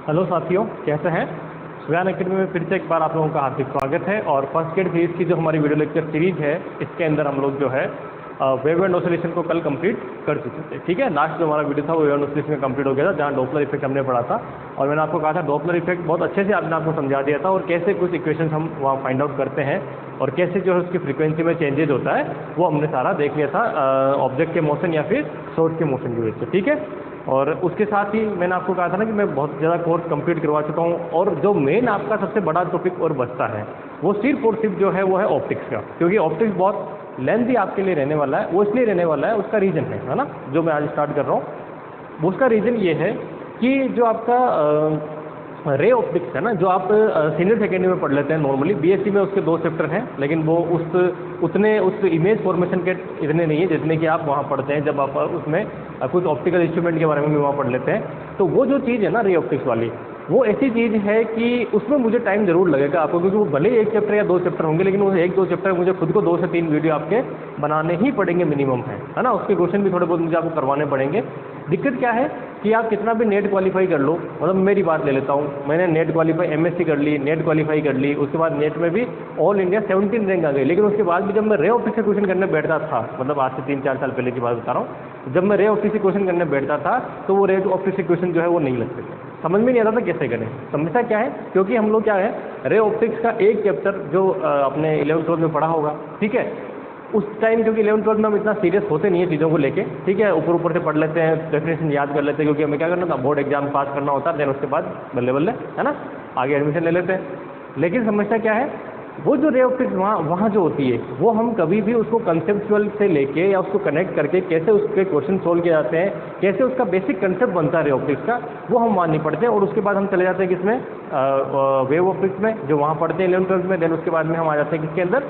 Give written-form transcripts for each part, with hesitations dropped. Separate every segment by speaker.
Speaker 1: Hello साथियों, कैसे हैं? ज्ञान अकेडमी में फिर से एक बार आप लोगों का हार्दिक स्वागत है। और फर्स्ट गेट सीरीज की जो हमारी वीडियो लेक्चर सीरीज है, इसके अंदर हम लोग जो है वेव एंड ऑसिलेशन को कल कंप्लीट कर चुके थे। ठीक है, लास्ट जो हमारा वीडियो था वो वेव एंड ऑसिलेशन में कंप्लीट हो गया था, जहाँ डॉपलर इफेक्ट हमने पढ़ा था। और मैंने आपको कहा था डॉपलर इफेक्ट बहुत अच्छे से आपने आपको समझा दिया था, और कैसे कुछ इक्वेशन हम वहाँ फाइंड आउट करते हैं और कैसे जो है उसकी फ्रीक्वेंसी में चेंजेज होता है वो हमने सारा देख लिया था ऑब्जेक्ट के मोशन या फिर सोर्स के मोशन की वजह से। ठीक है, और उसके साथ ही मैंने आपको कहा था ना कि मैं बहुत ज़्यादा कोर्स कंप्लीट करवा चुका हूँ, और जो मेन आपका सबसे बड़ा टॉपिक और बचता है वो सिर्फ और सिर्फ जो है वो है ऑप्टिक्स का। क्योंकि ऑप्टिक्स बहुत लेंथी आपके लिए रहने वाला है। वो इसलिए रहने वाला है, उसका रीज़न है ना, जो मैं आज स्टार्ट कर रहा हूँ। उसका रीज़न ये है कि जो आपका रे ऑप्टिक्स है ना, जो आप सीनियर सेकेंडरी में पढ़ लेते हैं नॉर्मली, बीएससी में उसके 2 चैप्टर हैं, लेकिन वो उस इमेज फॉर्मेशन के इतने नहीं है जितने कि आप वहाँ पढ़ते हैं जब आप उसमें कुछ ऑप्टिकल इंस्ट्रूमेंट के बारे में भी वहाँ पढ़ लेते हैं। तो वो जो चीज़ है ना रे ऑप्टिक्स वाली, वो ऐसी चीज़ है कि उसमें मुझे टाइम जरूर लगेगा आपको, क्योंकि वो भले ही 1 चैप्टर या 2 चैप्टर होंगे, लेकिन वो 1-2 चैप्टर मुझे खुद को 2 से 3 वीडियो आपके बनाने ही पड़ेंगे मिनिमम है ना। उसके क्वेश्चन भी थोड़े बहुत मुझे आपको करवाने पड़ेंगे। दिक्कत क्या है कि आप कितना भी नेट क्वालिफाई कर लो, मतलब मेरी बात ले लेता हूँ, मैंने नेट क्वालिफाई एमएससी कर ली, नेट क्वालिफाई कर ली, उसके बाद नेट में भी ऑल इंडिया 17 रैंक आ गई, लेकिन उसके बाद भी जब मैं रे ऑप्टिक्स से क्वेश्चन करने बैठता था, मतलब आज से 3-4 साल पहले की बात बता रहा हूँ, जब मैं रे ऑप्टिक्स से क्वेश्चन करने बैठता था तो वो रे ऑप्टिक्स से क्वेश्चन जो है वो नहीं लगते थे, समझ में नहीं आता था कैसे करें। समस्या क्या है, क्योंकि हम लोग क्या है, रे ऑप्टिक्स का एक चैप्टर जो अपने 11th-12th में पढ़ा होगा, ठीक है, उस टाइम क्योंकि 11th-12th में हम इतना सीरियस होते नहीं है चीज़ों को लेके, ठीक है, ऊपर से पढ़ लेते हैं, डेफिनेशन याद कर लेते हैं, क्योंकि हमें क्या करना था, बोर्ड एग्जाम पास करना होता है, देन उसके बाद बल्ले बल्ले है ना आगे एडमिशन ले लेते हैं। लेकिन समस्या क्या है, वो जो रे ऑप्टिक्स वहाँ जो होती है, वो हम कभी भी उसको कंसेप्चुअल से लेके या उसको कनेक्ट करके कैसे उसके क्वेश्चन सोल्व किए जाते हैं, कैसे उसका बेसिक कंसेप्ट बनता है रे ऑप्टिक्स का, वो हम मान नहीं पढ़ते हैं। और उसके बाद हम चले जाते हैं किसमें, वेव ऑप्टिक्स में, जो वहाँ पढ़ते हैं 11th-12th में। देन उसके बाद में हम आ जाते हैं किसके अंदर,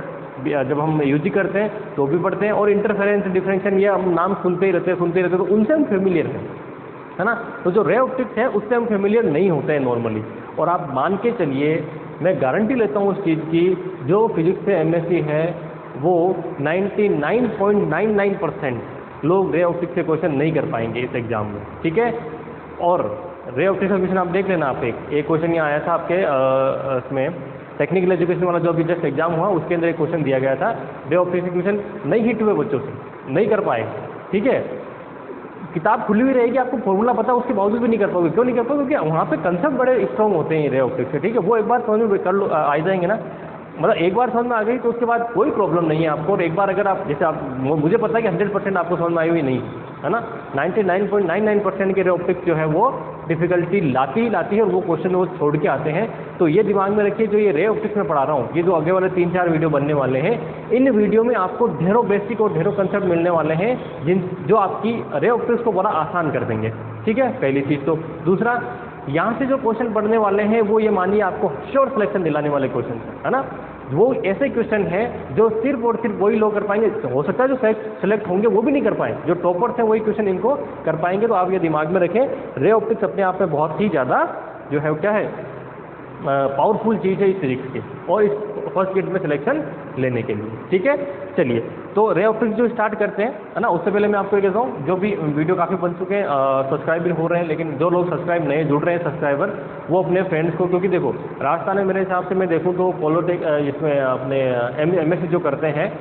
Speaker 1: जब हम यूजी करते हैं तो भी पढ़ते हैं, और इंटरफेरेंस डिफरेंशिएशन ये हम नाम सुनते ही रहते हैं, तो उनसे हम फेमिलियर हैं, है ना। तो जो रे ऑप्टिक्स है उससे हम फेमिलियर नहीं होते हैं नॉर्मली। और आप मान के चलिए, मैं गारंटी लेता हूँ उस चीज़ की, जो फिजिक्स से एमएससी है वो 99.99% लोग रे ऑप्टिक्स से क्वेश्चन नहीं कर पाएंगे इस एग्जाम में, ठीक है। और रे ऑप्टिक्स का क्वेश्चन आप देख लेना, आप एक क्वेश्चन यहाँ आया था आपके इसमें टेक्निकल एजुकेशन वाला जो अभी जस्ट एग्जाम हुआ, उसके अंदर एक क्वेश्चन दिया गया था, रे ऑप्टिक्स क्वेश्चन नहीं हिट हुए बच्चों से, नहीं कर पाए, ठीक है। किताब खुली हुई रहेगी, आपको फॉर्मूला पता है, उसके बावजूद भी नहीं कर पाओगे। क्यों नहीं कर पाओगे? क्योंकि वहाँ पे कंसेप्ट बड़े स्ट्रॉन्ग होते हैं रे ऑप्टिक्स के, ठीक है। वो एक बार समझ में कर लो, आ जाएंगे ना, मतलब एक बार समझ में आ गई तो उसके बाद कोई प्रॉब्लम नहीं है आपको। और एक बार अगर आप जैसे आप, मुझे पता है कि 100% आपको समझ में आई हुई नहीं है ना, 99.99% के रे ऑप्टिक्स जो है वो डिफिकल्टी लाती है, और वो क्वेश्चन वो छोड़ के आते हैं। तो ये दिमाग में रखिए, जो ये रे ऑप्टिक्स में पढ़ा रहा हूँ, ये जो आगे वाले 3-4 वीडियो बनने वाले हैं, इन वीडियो में आपको ढेरों बेसिक और ढेरों कंसेप्ट मिलने वाले हैं जो आपकी रे ऑप्टिक्स को बड़ा आसान कर देंगे, ठीक है, पहली चीज़। तो दूसरा, यहाँ से जो क्वेश्चन पढ़ने वाले हैं वो ये मानिए आपको श्योर सिलेक्शन दिलाने वाले क्वेश्चन है ना। वो ऐसे क्वेश्चन हैं जो सिर्फ और सिर्फ वही लोग कर पाएंगे, हो सकता है जो सेलेक्ट होंगे वो भी नहीं कर पाए, जो टॉपर्स हैं वही क्वेश्चन इनको कर पाएंगे। तो आप ये दिमाग में रखें, रे ऑप्टिक्स अपने आप में बहुत ही ज़्यादा जो है क्या है, पावरफुल चीज़ है इस फिजिक्स की, और इस फर्स्ट गेट में सिलेक्शन लेने के लिए, ठीक है। चलिए, तो रे ऑप्टिक्स जो स्टार्ट करते हैं, है ना, उससे पहले मैं आपको ये कहता हूँ, जो भी वीडियो काफ़ी बन चुके हैं, सब्सक्राइब भी हो रहे हैं, लेकिन जो लोग सब्सक्राइब नए जुड़ रहे हैं सब्सक्राइबर, वो अपने फ्रेंड्स को, क्योंकि देखो राजस्थान में मेरे हिसाब से मैं देखूँ तो पॉलिटेक इसमें अपने एमएससी जो करते हैं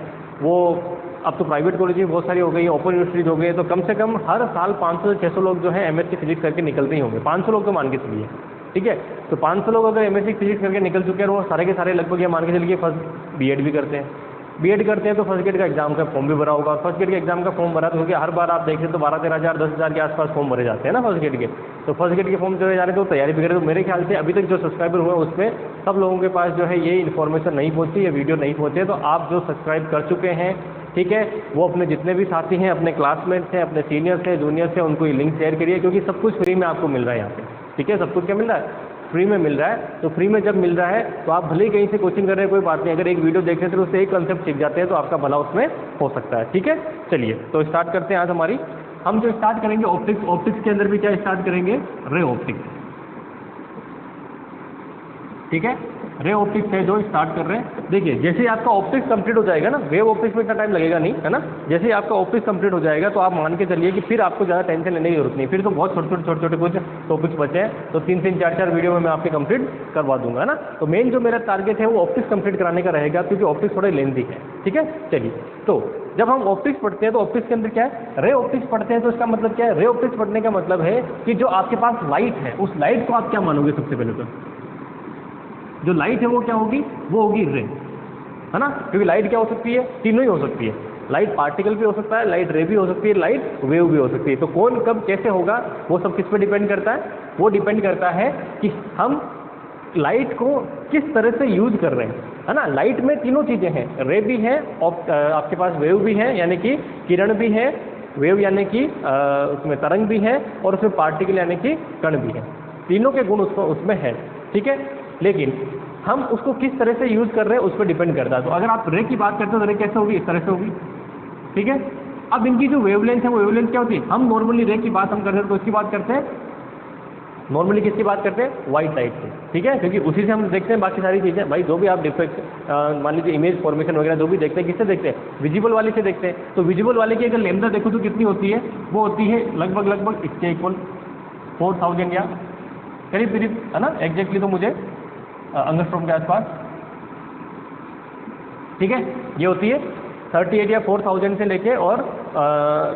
Speaker 1: वो अब तो प्राइवेट कॉलेज भी बहुत सारी हो गई, ओपन यूनिवर्सिटीज हो गई, तो कम से कम हर साल 500 से 600 लोग जो है एमएससी फिजिक्स करके निकलते ही होंगे। 500 लोग तो मान के चलिए, ठीक है। तो 500 लोग अगर एमएससी फिजिक्स करके निकल चुके हैं, और वो सारे के सारे लगभग ये मान के चलिए फर्स्ट बीएड भी करते हैं, तो फर्स्ट गेट का एग्जाम का फॉर्म भी भरा होगा। फर्स्ट गेट के एग्जाम का फॉर्म भरा, तो क्योंकि हर बार आप देखें तो 12-13 हज़ार 10 हज़ार के आसपास फॉर्म भरे जाते हैं ना फर्स्ट गेट के। तो फर्स्ट गेट के फॉर्म जो है जा रहे तो तैयारी भी करें। तो मेरे ख्याल से अभी तक जो सब्सक्राइबर हुए उसमें सब लोगों के पास जो है ये इन्फॉर्मेशन नहीं पहुँची, ये वीडियो नहीं पहुँचे। तो आप जो सब्सक्राइब कर चुके हैं, ठीक है, वो अपने जितने भी साथी हैं, अपने क्लासमेट्स हैं, अपने सीनियर्स हैं, जूनियर्स हैं, उनको ये लिंक शेयर करिए, क्योंकि सब कुछ फ्री में आपको मिल रहा है यहाँ पे, ठीक है। सब कुछ क्या मिल रहा है? फ्री में मिल रहा है। तो फ्री में जब मिल रहा है तो आप भले ही कहीं से कोचिंग कर रहे हैं, कोई बात नहीं, अगर एक वीडियो देखते हैं तो उससे एक कंसेप्ट सीख जाते हैं तो आपका भला उसमें हो सकता है, ठीक है। चलिए, तो स्टार्ट करते हैं आज हमारी, हम जो स्टार्ट करेंगे ऑप्टिक्स के अंदर भी क्या स्टार्ट करेंगे, रे ऑप्टिक्स, ठीक है। रे ऑप्टिक्स है जो स्टार्ट कर रहे हैं। देखिए जैसे ही आपका ऑप्टिक्स कंप्लीट हो जाएगा ना, वेव ऑप्टिक्स में इतना टाइम लगेगा नहीं, है ना। जैसे ही आपका ऑप्टिक्स कंप्लीट हो जाएगा तो आप मान के चलिए कि फिर आपको ज़्यादा टेंशन लेने की जरूरत नहीं, फिर तो बहुत छोटे-छोटे कुछ टॉपिक्स बचे हैं, तो 3-3 4-4 वीडियो में मैं आपके कंप्लीट करवा दूंगा, है ना। तो मेन जो मेरा टारगेट है वो ऑप्टिक्स कंप्लीट कराने का रहेगा, क्योंकि ऑप्टिक्स थोड़ा लेंथी है, ठीक है। चलिए, तो जब हम ऑप्टिक्स पढ़ते हैं तो ऑप्टिक्स के अंदर क्या है, रे ऑप्टिक्स पढ़ते हैं, तो इसका मतलब क्या है, रे ऑप्टिक्स पढ़ने का मतलब है कि जो आपके पास लाइट है उस लाइट को आप क्या मानोगे। सबसे पहले तो जो लाइट है वो क्या होगी, वो होगी रे, है ना। क्योंकि लाइट क्या हो सकती है, तीनों ही हो सकती है। लाइट पार्टिकल भी हो सकता है, लाइट रे भी हो सकती है, लाइट वेव भी हो सकती है। तो कौन कब कैसे होगा वो सब किस पे डिपेंड करता है, वो डिपेंड करता है कि हम लाइट को किस तरह से यूज कर रहे हैं, है ना। लाइट में तीनों चीज़ें हैं, रे भी है, आपके पास वेव भी है यानी कि किरण भी है, वेव यानी कि उसमें तरंग भी है, और उसमें पार्टिकल यानी कि कण भी है। तीनों के गुण उसमें है, ठीक है। लेकिन हम उसको किस तरह से यूज कर रहे हैं उस पर डिपेंड करता है। तो अगर आप रे की बात करते हो तो रे कैसे होगी, इस तरह से होगी, ठीक है। अब इनकी जो वेवलेंथ है वो वेवलेंथ क्या होती है, हम नॉर्मली रे की बात हम करते हैं तो इसकी बात करते हैं, नॉर्मली किसकी बात करते हैं, वाइट लाइट की, ठीक है। क्योंकि उसी से हम देखते हैं बाकी सारी चीज़ें। भाई जो भी आप डिफेक्ट मान लीजिए इमेज फॉर्मेशन वगैरह जो भी देखते हैं किससे देखते हैं, विजिबल वाले से देखते हैं। तो विजिबल वाले की अगर लैम्डा देखो तो कितनी होती है, वो होती है लगभग इसके इक्वल 4000 या करीब, है ना। एग्जैक्टली तो मुझे एंगस्ट्रॉम के आसपास, ठीक है, ये होती है 38 या 4000 से लेके और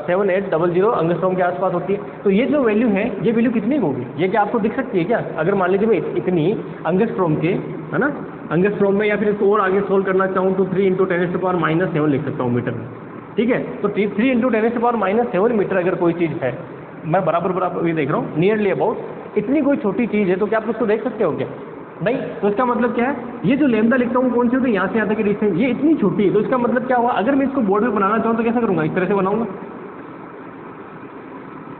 Speaker 1: 7800 एंगस्ट्रॉम के आसपास होती है। तो ये जो वैल्यू है, ये वैल्यू कितनी होगी, ये क्या आपको दिख सकती है क्या। अगर मान लीजिए मैं इतनी एंगस्ट्रॉम के, है ना, एंगस्ट्रॉम में, या फिर इसको और आगे सोल्व करना चाहूँ तो 3 × 10⁻⁷ लिख सकता हूँ मीटर में, ठीक है। तो 3 × 10⁻⁷ मीटर अगर कोई चीज़ है, मैं बराबर ये देख रहा हूँ, नियरली अबाउट इतनी कोई छोटी चीज़ है, तो क्या आप उसको देख सकते हो क्या, नहीं। तो इसका मतलब क्या है, ये जो लैम्डा लिखता हूँ कौन सी होती है, यहाँ से यहाँ तक की डिस्टेंस, ये इतनी छोटी है। तो इसका मतलब क्या हुआ, अगर मैं इसको बोर्ड में बनाना चाहूँ तो कैसा करूँगा, इस तरह से बनाऊंगा।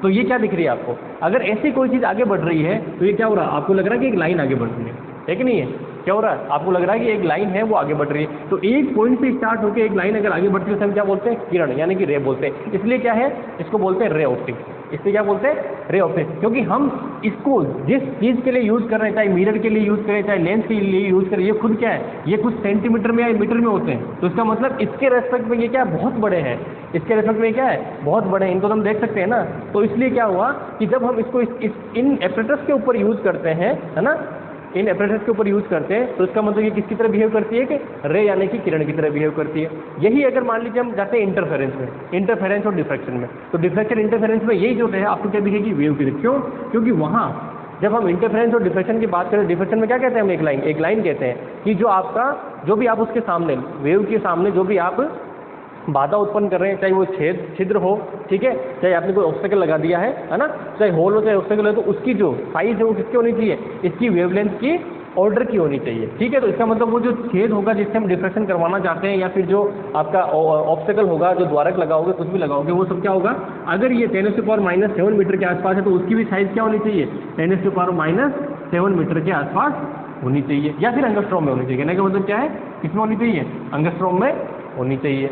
Speaker 1: तो ये क्या दिख रही है आपको, अगर ऐसी कोई चीज़ आगे बढ़ रही है तो ये क्या हो रहा है, आपको लग रहा है कि एक लाइन आगे बढ़ रही है कि नहीं है, क्या हो रहा है, आपको लग रहा है कि एक लाइन है वो आगे बढ़ रही है। तो एक पॉइंट से स्टार्ट होकर एक लाइन अगर आगे बढ़ती है तो हम क्या बोलते हैं, किरण यानी कि रे बोलते हैं। इसलिए क्या है, इसको बोलते हैं रे ऑप्टिक्स, इसलिए क्या बोलते हैं, रे ऑप्टिक्स। क्योंकि हम इसको जिस चीज़ के लिए यूज़ कर रहे हैं, चाहे मिरर के लिए यूज़ करें, चाहे लेंस के लिए यूज़ करें, ये खुद क्या है, ये कुछ सेंटीमीटर में या मीटर में होते हैं। तो इसका मतलब इसके रेस्पेक्ट में ये क्या है, बहुत बड़े हैं, इसके रेस्पेक्ट में क्या है, बहुत बड़े हैं, इनको तो हम देख सकते हैं ना। तो इसलिए क्या हुआ कि जब हम इसको इन एपरेटस के ऊपर यूज़ करते हैं, है ना, इन एपरेटस के ऊपर यूज़ करते हैं, तो इसका मतलब ये किसकी तरह बिहेव करती है, कि रे यानी कि किरण की तरह बिहेव करती है। यही अगर मान लीजिए हम जाते हैं इंटरफेरेंस में, इंटरफेरेंस और डिफ्रैक्शन में, तो डिफ्रैक्शन इंटरफेरेंस में यही जो है आपको क्या दिखेगी, वेव की। क्यों, क्योंकि वहाँ जब हम इंटरफेरेंस और डिफ्रैक्शन की बात करें, डिफ्रैक्शन में क्या कहते हैं हम, एक लाइन कहते हैं कि जो आपका, जो भी आप उसके सामने, वेव के सामने जो भी आप बाधा उत्पन्न कर रहे हैं, चाहे वो छिद्र हो, ठीक है, चाहे आपने कोई ऑब्स्टेकल लगा दिया है ना, चाहे होल हो चाहे ऑब्स्टेकल हो, तो उसकी जो साइज है वो किसकी होनी चाहिए, इसकी वेवलेंथ की ऑर्डर की होनी चाहिए, ठीक है। तो इसका मतलब वो जो छेद होगा जिससे हम डिफ्रैक्शन करवाना चाहते हैं, या फिर जो आपका ऑब्स्टेकल होगा, जो द्वारक लगाओगे, कुछ भी लगाओगे, वो सब क्या होगा, अगर ये 10⁻⁷ मीटर के आसपास है तो उसकी भी साइज क्या होनी चाहिए, 10⁻⁷ मीटर के आसपास होनी चाहिए, या फिर एंगस्ट्रॉम में होनी चाहिए। कहने का मतलब क्या है, किसमें होनी चाहिए, एंगस्ट्रॉम में होनी चाहिए,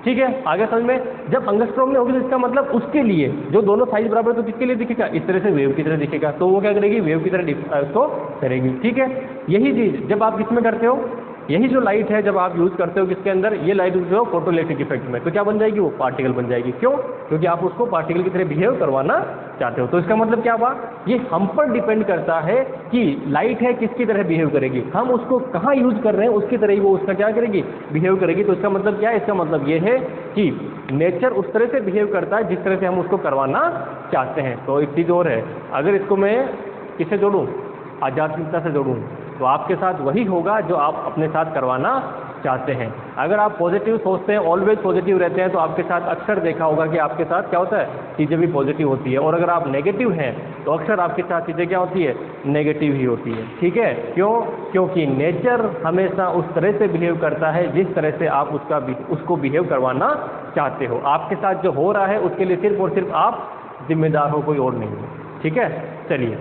Speaker 1: ठीक है। आगे समझ में, जब एंगस्ट्रॉम में होगी तो इसका मतलब उसके लिए जो दोनों साइज बराबर है तो किसके लिए दिखेगा, इस तरह से वेव की तरह दिखेगा, तो वो क्या करेगी, वेव की तरह उसको करेगी, ठीक है। यही चीज़ जब आप किसमें करते हो, यही जो लाइट है जब आप यूज़ करते हो किसके अंदर, ये लाइट जो है फोटोइलेक्ट्रिक इफेक्ट में, तो क्या बन जाएगी, वो पार्टिकल बन जाएगी। क्यों, क्योंकि आप उसको पार्टिकल की तरह बिहेव करवाना चाहते हो। तो इसका मतलब क्या हुआ, ये हम पर डिपेंड करता है कि लाइट है किसकी तरह बिहेव करेगी, हम उसको कहाँ यूज़ कर रहे हैं उसकी तरह ही वो उसका क्या करेगी, बिहेव करेगी। तो इसका मतलब क्या है, इसका मतलब ये है कि नेचर उस तरह से बिहेव करता है जिस तरह से हम उसको करवाना चाहते हैं। तो एक चीज़ और है, अगर इसको मैं किससे जोड़ूँ, आध्यात्मिकता से जोड़ूँ, तो आपके साथ वही होगा जो आप अपने साथ करवाना चाहते हैं। अगर आप पॉजिटिव सोचते हैं, ऑलवेज पॉजिटिव रहते हैं, तो आपके साथ अक्सर देखा होगा कि आपके साथ क्या होता है, चीज़ें भी पॉजिटिव होती है। और अगर आप नेगेटिव हैं तो अक्सर आपके साथ चीज़ें क्या होती है, नेगेटिव ही होती है, ठीक है। क्यों, क्योंकि नेचर हमेशा उस तरह से बिहेव करता है जिस तरह से आप उसको बिहेव करवाना चाहते हो। आपके साथ जो हो रहा है उसके लिए सिर्फ और सिर्फ आप जिम्मेदार हो, कोई और नहीं हो, ठीक है। चलिए,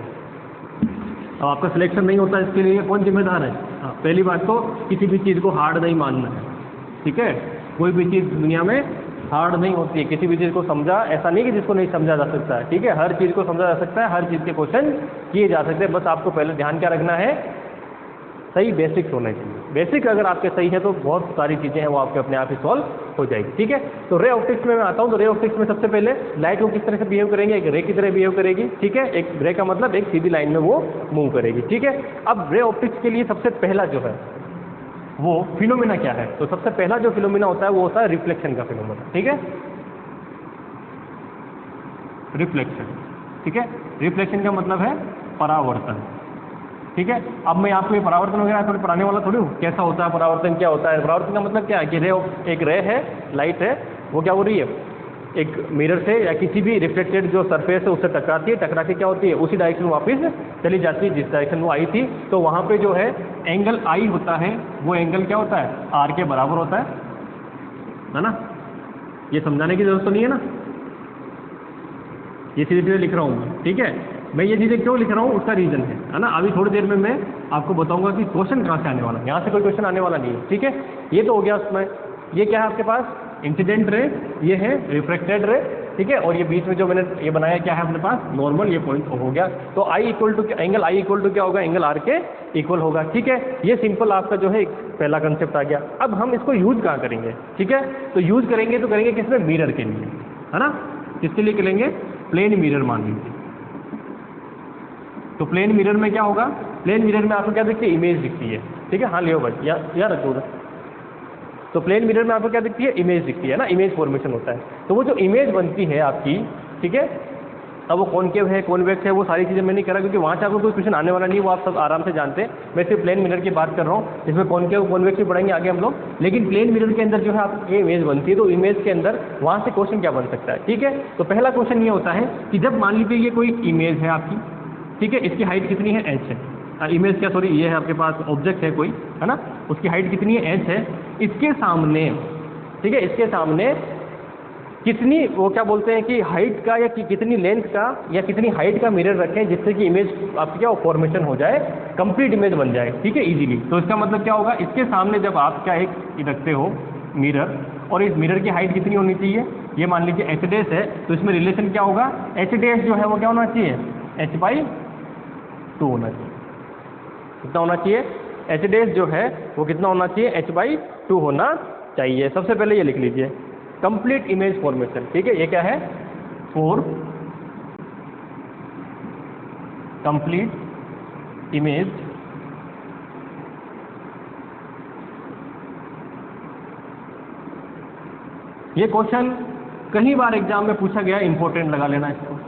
Speaker 1: अब आपका सिलेक्शन नहीं होता इसके लिए कौन जिम्मेदार है। पहली बात तो किसी भी चीज़ को हार्ड नहीं मानना है, ठीक है। कोई भी चीज़ दुनिया में हार्ड नहीं होती है, किसी भी चीज़ को समझा, ऐसा नहीं कि जिसको नहीं समझा जा सकता है, ठीक है। हर चीज़ को समझा जा सकता है, हर चीज़ के क्वेश्चन किए जा सकते हैं। बस आपको पहले ध्यान क्या रखना है सही बेसिक्स होने चाहिए। बेसिक अगर आपके सही है तो बहुत सारी चीज़ें हैं वो आपके अपने आप ही सॉल्व हो जाएगी। ठीक है, तो रे ऑप्टिक्स में मैं आता हूँ। तो रे ऑप्टिक्स में सबसे पहले लाइट को किस तरह से बिहेव करेंगे, एक रे की तरह बिहेव करेगी। ठीक है, एक रे का मतलब एक सीधी लाइन में वो मूव करेगी। ठीक है, अब रे ऑप्टिक्स के लिए सबसे पहला जो है वो फिनोमिना क्या है, तो सबसे पहला जो फिनोमिना होता है वो होता है रिफ्लेक्शन का फिनोमिना। ठीक है, रिफ्लेक्शन। ठीक है, रिफ्लेक्शन का मतलब है परावर्तन। ठीक है, अब मैं आपको ये परावर्तन वगैरह थोड़ी पढ़ाने वाला थोड़ी हूँ, कैसा होता है परावर्तन, क्या होता है परावर्तन का मतलब क्या है कि एक रे है, लाइट है, वो क्या हो रही है, एक मिरर से या किसी भी रिफ्लेक्टेड जो सरफेस है उससे टकराती है, टकरा के क्या होती है उसी डायरेक्शन में वापस चली जाती है जिस डायरेक्शन वो आई थी। तो वहाँ पे जो है एंगल आई होता है, वो एंगल क्या होता है, आर के बराबर होता है ना। ये समझाने की जरूरत तो नहीं है ना, ये सीधे सीधे लिख रहा हूँ मैं। ठीक है, मैं ये चीज़ें क्यों लिख रहा हूँ उसका रीज़न है ना। अभी थोड़ी देर में मैं आपको बताऊंगा कि क्वेश्चन कहाँ से आने वाला है, यहाँ से कोई क्वेश्चन आने वाला नहीं है। ठीक है, ये तो हो गया उसमें। ये क्या है आपके पास इंसिडेंट रे, ये है रिफ्लेक्टेड रे। ठीक है, और ये बीच में जो मैंने ये बनाया क्या है अपने पास नॉर्मल, ये पॉइंट हो गया। तो I equal to angle I equal to क्या होगा, एंगल आर के इक्वल होगा। ठीक है, ये सिंपल आपका जो है एक पहला कंसेप्ट आ गया। अब हम इसको यूज कहाँ करेंगे, ठीक है, तो यूज करेंगे तो करेंगे किसमें, मिरर के लिए, है ना। किसके लिए करेंगे, प्लेन मिरर मान लीजिए। तो प्लेन मिरर में क्या होगा, प्लेन मिरर में आपको क्या दिखती है, इमेज दिखती है। ठीक है, हाँ लियो भाई या रखो उधर। तो प्लेन मिरर में आपको क्या दिखती है, इमेज दिखती है ना, इमेज फॉर्मेशन होता है। तो वो जो इमेज बनती है आपकी, ठीक है, अब वो कॉनकेव है कॉन्वेक्स है वो सारी चीज़ें मैं नहीं कर रहा क्योंकि वहाँ से आपको कोई क्वेश्चन आने वाला नहीं, वो आप सब आराम से जानते हैं। मैं सिर्फ प्लेन मिरर की बात कर रहा हूँ, जिसमें कॉनकेव कॉन्वेक्स भी पढ़ेंगे आगे हम लोग। लेकिन प्लेन मिरर के अंदर जो है आपकी इमेज बनती है, तो इमेज के अंदर वहाँ से क्वेश्चन क्या बन सकता है। ठीक है, तो पहला क्वेश्चन ये होता है कि जब मान लीजिए ये कोई इमेज है आपकी, ठीक है, इसकी हाइट कितनी है, एच है। इमेज क्या, सॉरी, ये है आपके पास ऑब्जेक्ट है कोई, है ना, उसकी हाइट कितनी है, एच है। इसके सामने, ठीक है, इसके सामने कितनी, वो क्या बोलते हैं कि हाइट का या कितनी लेंथ का या कितनी हाइट का मिरर रखें जिससे कि इमेज आपकी क्या फॉर्मेशन हो जाए, कंप्लीट इमेज बन जाए। ठीक है, इजीली। तो इसका मतलब क्या होगा, इसके सामने जब आप क्या एक रखते हो मिरर, और इस मिरर की हाइट कितनी होनी चाहिए, ये मान लीजिए एच डैश है, तो इसमें रिलेशन क्या होगा, एच डैश जो है वो क्या होना चाहिए, h/2 होना चाहिए। कितना होना चाहिए, एच डैश जो है वो कितना होना चाहिए, h/2 होना चाहिए। सबसे पहले ये लिख लीजिए कंप्लीट इमेज फॉर्मेशन। ठीक है, ये क्या है, फॉर कंप्लीट इमेज ये क्वेश्चन कई बार एग्जाम में पूछा गया, इंपॉर्टेंट लगा लेना इसको।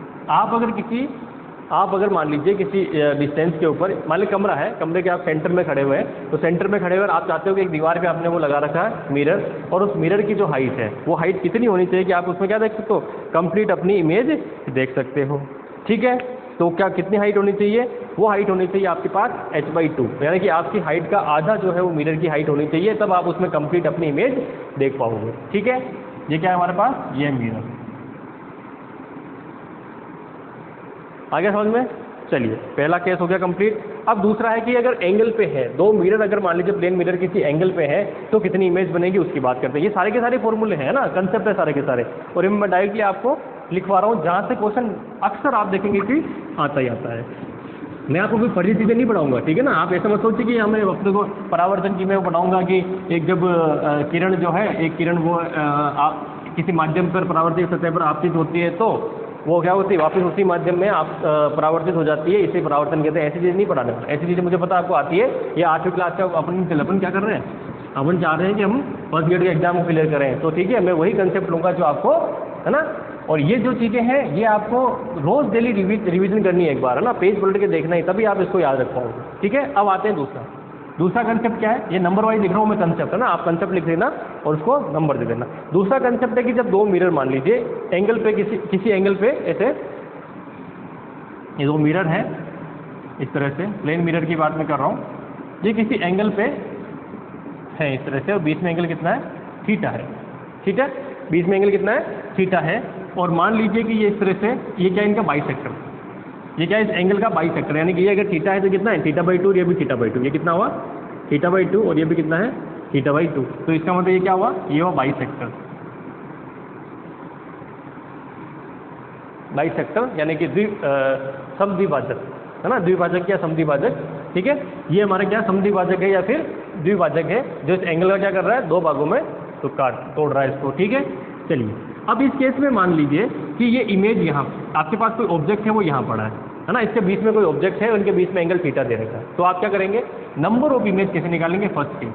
Speaker 1: आप अगर मान लीजिए किसी डिस्टेंस के ऊपर, मान लीजिए कमरा है, कमरे के आप सेंटर में खड़े हुए हैं, तो सेंटर में खड़े हुए आप चाहते हो कि एक दीवार पे आपने वो लगा रखा है मिरर, और उस मिरर की जो हाइट है वो हाइट कितनी होनी चाहिए कि आप उसमें क्या देख सकते हो, कंप्लीट अपनी इमेज देख सकते हो। ठीक है, तो क्या कितनी हाइट होनी चाहिए, वो हाइट होनी चाहिए आपके पास h/2, यानी कि आपकी हाइट का आधा जो है वो मिरर की हाइट होनी चाहिए, तब आप उसमें कंप्लीट अपनी इमेज देख पाओगे। ठीक है, ये क्या है हमारे पास, ये मिरर। आगे समझ में, चलिए पहला केस हो गया कंप्लीट। अब दूसरा है कि अगर एंगल पे है, दो मिरर अगर मान लीजिए प्लेन मिरर किसी एंगल पे है तो कितनी इमेज बनेगी उसकी बात करते हैं। ये सारे के सारे फॉर्मूले हैं ना, कंसेप्ट है सारे के सारे, और ये मैं डायरेक्टली आपको लिखवा रहा हूँ जहाँ से क्वेश्चन अक्सर आप देखेंगे कि आता ही आता है। मैं आपको कोई फर्जी चीज़ें नहीं पढ़ाऊंगा, ठीक है ना। आप ऐसा मत सोचिए कि हमें वक्त को परावर्तन की मैं वो पढ़ाऊंगा कि एक जब किरण जो है, एक किरण वो किसी माध्यम पर परावर्तित सतह पर आपतित होती है तो वो क्या होती है, वापस उसी माध्यम में आप परावर्तित हो जाती है, इसे परावर्तन कहते हैं। ऐसी चीज़ नहीं पढ़ाने वाला, ऐसी चीज़ें मुझे पता आपको आती है। ये 8वीं क्लास का अपन क्या कर रहे हैं, अपन चाह रहे हैं कि हम फर्स्ट ग्रेड के एग्जाम को क्लियर करें। तो ठीक है, मैं वही कंसेप्ट लूँगा जो आपको, है ना। और ये जो चीज़ें हैं ये आपको रोज़ डेली रिविजन करनी है एक बार, है ना, पेज पलट के देखना है, तभी आप इसको याद रख पाओगे। ठीक है, अब आते हैं दूसरा कंसेप्ट क्या है, ये नंबर वाइज लिख रहा हूँ मैं कंसेप्ट, है ना, आप कंसेप्ट लिख देना और उसको नंबर दे देना। दूसरा कंसेप्ट है कि जब दो मिरर मान लीजिए एंगल पे किसी एंगल पे, ऐसे ये दो मिरर हैं इस तरह से, प्लेन मिरर की बात मैं कर रहा हूँ, ये किसी एंगल पे है इस तरह से, और बीच में एंगल कितना है, थीटा है। ठीक है, बीच में एंगल कितना है, थीटा है। और मान लीजिए कि ये इस तरह से, ये क्या है इनका बाइसेक्टर, ये क्या है इस एंगल का बाइसेक्टर, यानी कि ये अगर थीटा है तो कितना है, θ/2, और ये भी θ/2, ये कितना हुआ, θ/2, और ये भी कितना है, θ/2। तो इसका मतलब ये क्या हुआ, ये हुआ बाइसेक्टर। बाइसेक्टर यानी कि समद्विभाजक, है ना, द्विभाजक या समद्विभाजक ठीक है, ये हमारा क्या समद्विभाजक है या फिर द्विभाजक है, जो इस एंगल का क्या कर रहा है, दो भागों में तो तोड़ रहा है इसको। ठीक है, चलिए अब इस केस में मान लीजिए कि ये इमेज यहाँ आपके पास कोई ऑब्जेक्ट है, वो यहाँ पड़ा है ना, इसके बीच में कोई ऑब्जेक्ट है, उनके बीच में एंगल थीटा दे रखा है। तो आप क्या करेंगे, नंबर ऑफ इमेज कैसे निकालेंगे, फर्स्ट केस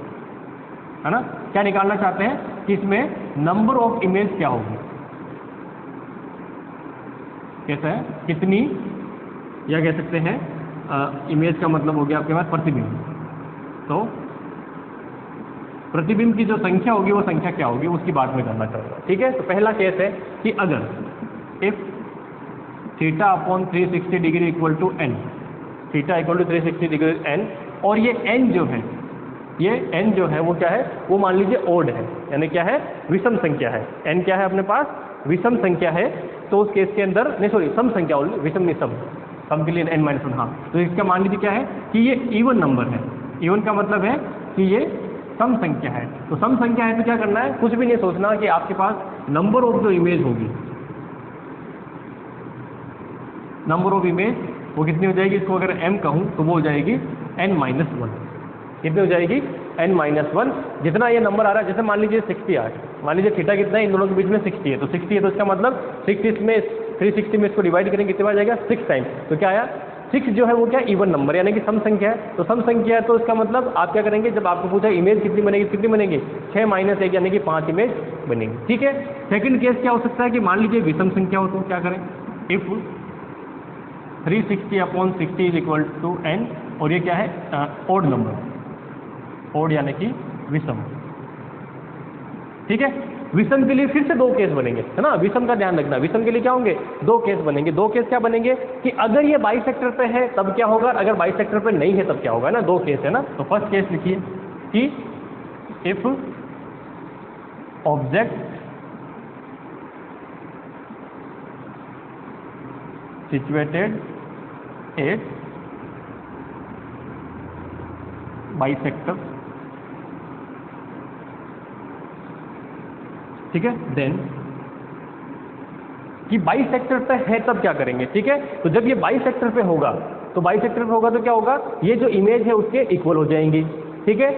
Speaker 1: है ना, क्या निकालना चाहते हैं कि इसमें नंबर ऑफ इमेज क्या होगी, कैसा है, कितनी, या कह सकते हैं इमेज का मतलब हो गया आपके पास प्रतिबिंब। तो प्रतिबिंब की जो संख्या होगी वो संख्या क्या होगी, उसकी बात में करना चाहूँगा। ठीक है, तो पहला केस है कि अगर if theta upon 360 degree equal to n, theta equal to 360 degree n, और ये एन जो है, ये n जो है वो क्या है, वो मान लीजिए ओड है, यानी क्या है, विषम संख्या है। n क्या है अपने पास, विषम संख्या है। तो उस केस के अंदर नहीं, सॉरी, सम संख्या, विषम नहीं, सम के लिए n-1। हाँ, तो इसका मान लीजिए क्या है कि ये इवन नंबर है। इवन का मतलब है कि ये सम संख्या है। तो सम संख्या है तो क्या करना है, कुछ भी नहीं सोचना कि आपके पास नंबर ऑफ जो इमेज होगी, नंबर ऑफ इमेज वो कितनी हो जाएगी, इसको अगर m कहूँ तो वो हो जाएगी n-1। कितनी हो जाएगी, n-1। जितना ये नंबर आ रहा है, जैसे मान लीजिए 60 आ है, मान लीजिए थीटा कितना है, इन दोनों के बीच में 60 है, तो 60 है तो इसका मतलब 60 में 360 में इसको डिवाइड करेंगे, कितना आ जाएगा, 6 टाइम। तो क्या आया, 6 जो है वो क्या, इवन नंबर, यानी कि सम संख्या है। तो सम संख्या है तो इसका मतलब आप क्या करेंगे, जब आपको पूछा इमेज कितनी बनेगी, कितनी बनेगी, 6 - 1 यानी कि 5 इमेज बनेंगी। ठीक है, सेकंड केस क्या हो सकता है कि मान लीजिए विषम संख्या हो, तो क्या करें, if 360 upon 60 is equal to n, और ये क्या है, ओड नंबर, ओड यानी कि विषम। ठीक है, विषम के लिए फिर से दो केस बनेंगे, है ना, विषम का ध्यान रखना, विषम के लिए क्या होंगे, दो केस बनेंगे। दो केस क्या बनेंगे कि अगर ये बाइसेक्टर पे है तब क्या होगा, अगर बाइसेक्टर पे नहीं है तब क्या होगा ना, दो केस है ना। तो फर्स्ट केस लिखिए कि if object situated at bisector, ठीक है, देन कि बाइसेक्टर पे है तब क्या करेंगे। ठीक है, तो जब ये बाइसेक्टर पे होगा, तो बाइसेक्टर पे होगा तो क्या होगा, ये जो इमेज है उसके इक्वल हो जाएंगी। ठीक है,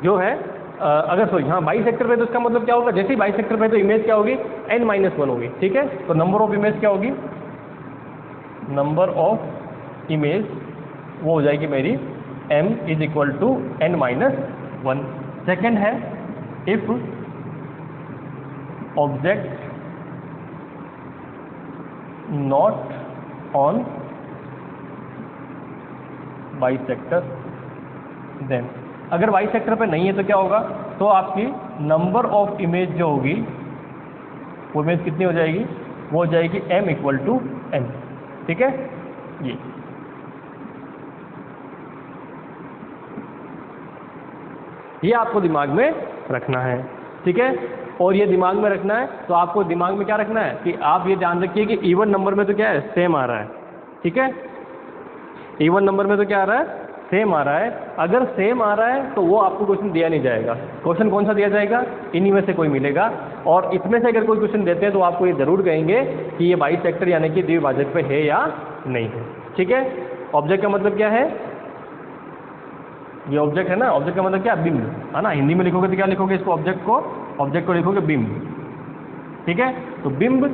Speaker 1: जो है अगर सॉरी हाँ बाइसेक्टर पे, तो इसका मतलब क्या होगा, जैसे ही बाइसेक्टर पे तो इमेज क्या होगी, n-1 होगी। ठीक है, तो नंबर ऑफ इमेज क्या होगी, नंबर ऑफ इमेज वो हो जाएगी मेरी m is equal to n-1। Second है if object not on bisector, then अगर बाइसेक्टर पे नहीं है तो क्या होगा, तो आपकी नंबर ऑफ इमेज जो होगी वो इमेज कितनी हो जाएगी, वो हो जाएगी m इक्वल टू n। ठीक है, ये आपको दिमाग में रखना है। ठीक है, और ये दिमाग में रखना है तो आपको दिमाग में क्या रखना है कि आप ये ध्यान रखिए कि इवन नंबर में तो क्या है, सेम आ रहा है। ठीक है, इवन नंबर में तो क्या आ रहा है, सेम आ रहा है। अगर सेम आ रहा है तो वो आपको क्वेश्चन दिया नहीं जाएगा। क्वेश्चन कौन सा दिया जाएगा, इन्हीं में से कोई मिलेगा, और इसमें से अगर कोई क्वेश्चन देते हैं तो आपको ये जरूर कहेंगे कि ये बाइसेक्टर यानी कि द्विभाजक पे है या नहीं है। ठीक है, ऑब्जेक्ट का मतलब क्या है, ये ऑब्जेक्ट है ना, ऑब्जेक्ट का मतलब क्या, बिंब, है ना। हिंदी में लिखोगे तो क्या लिखोगे इसको, ऑब्जेक्ट को लिखोगे बिंब। ठीक है, तो बिंब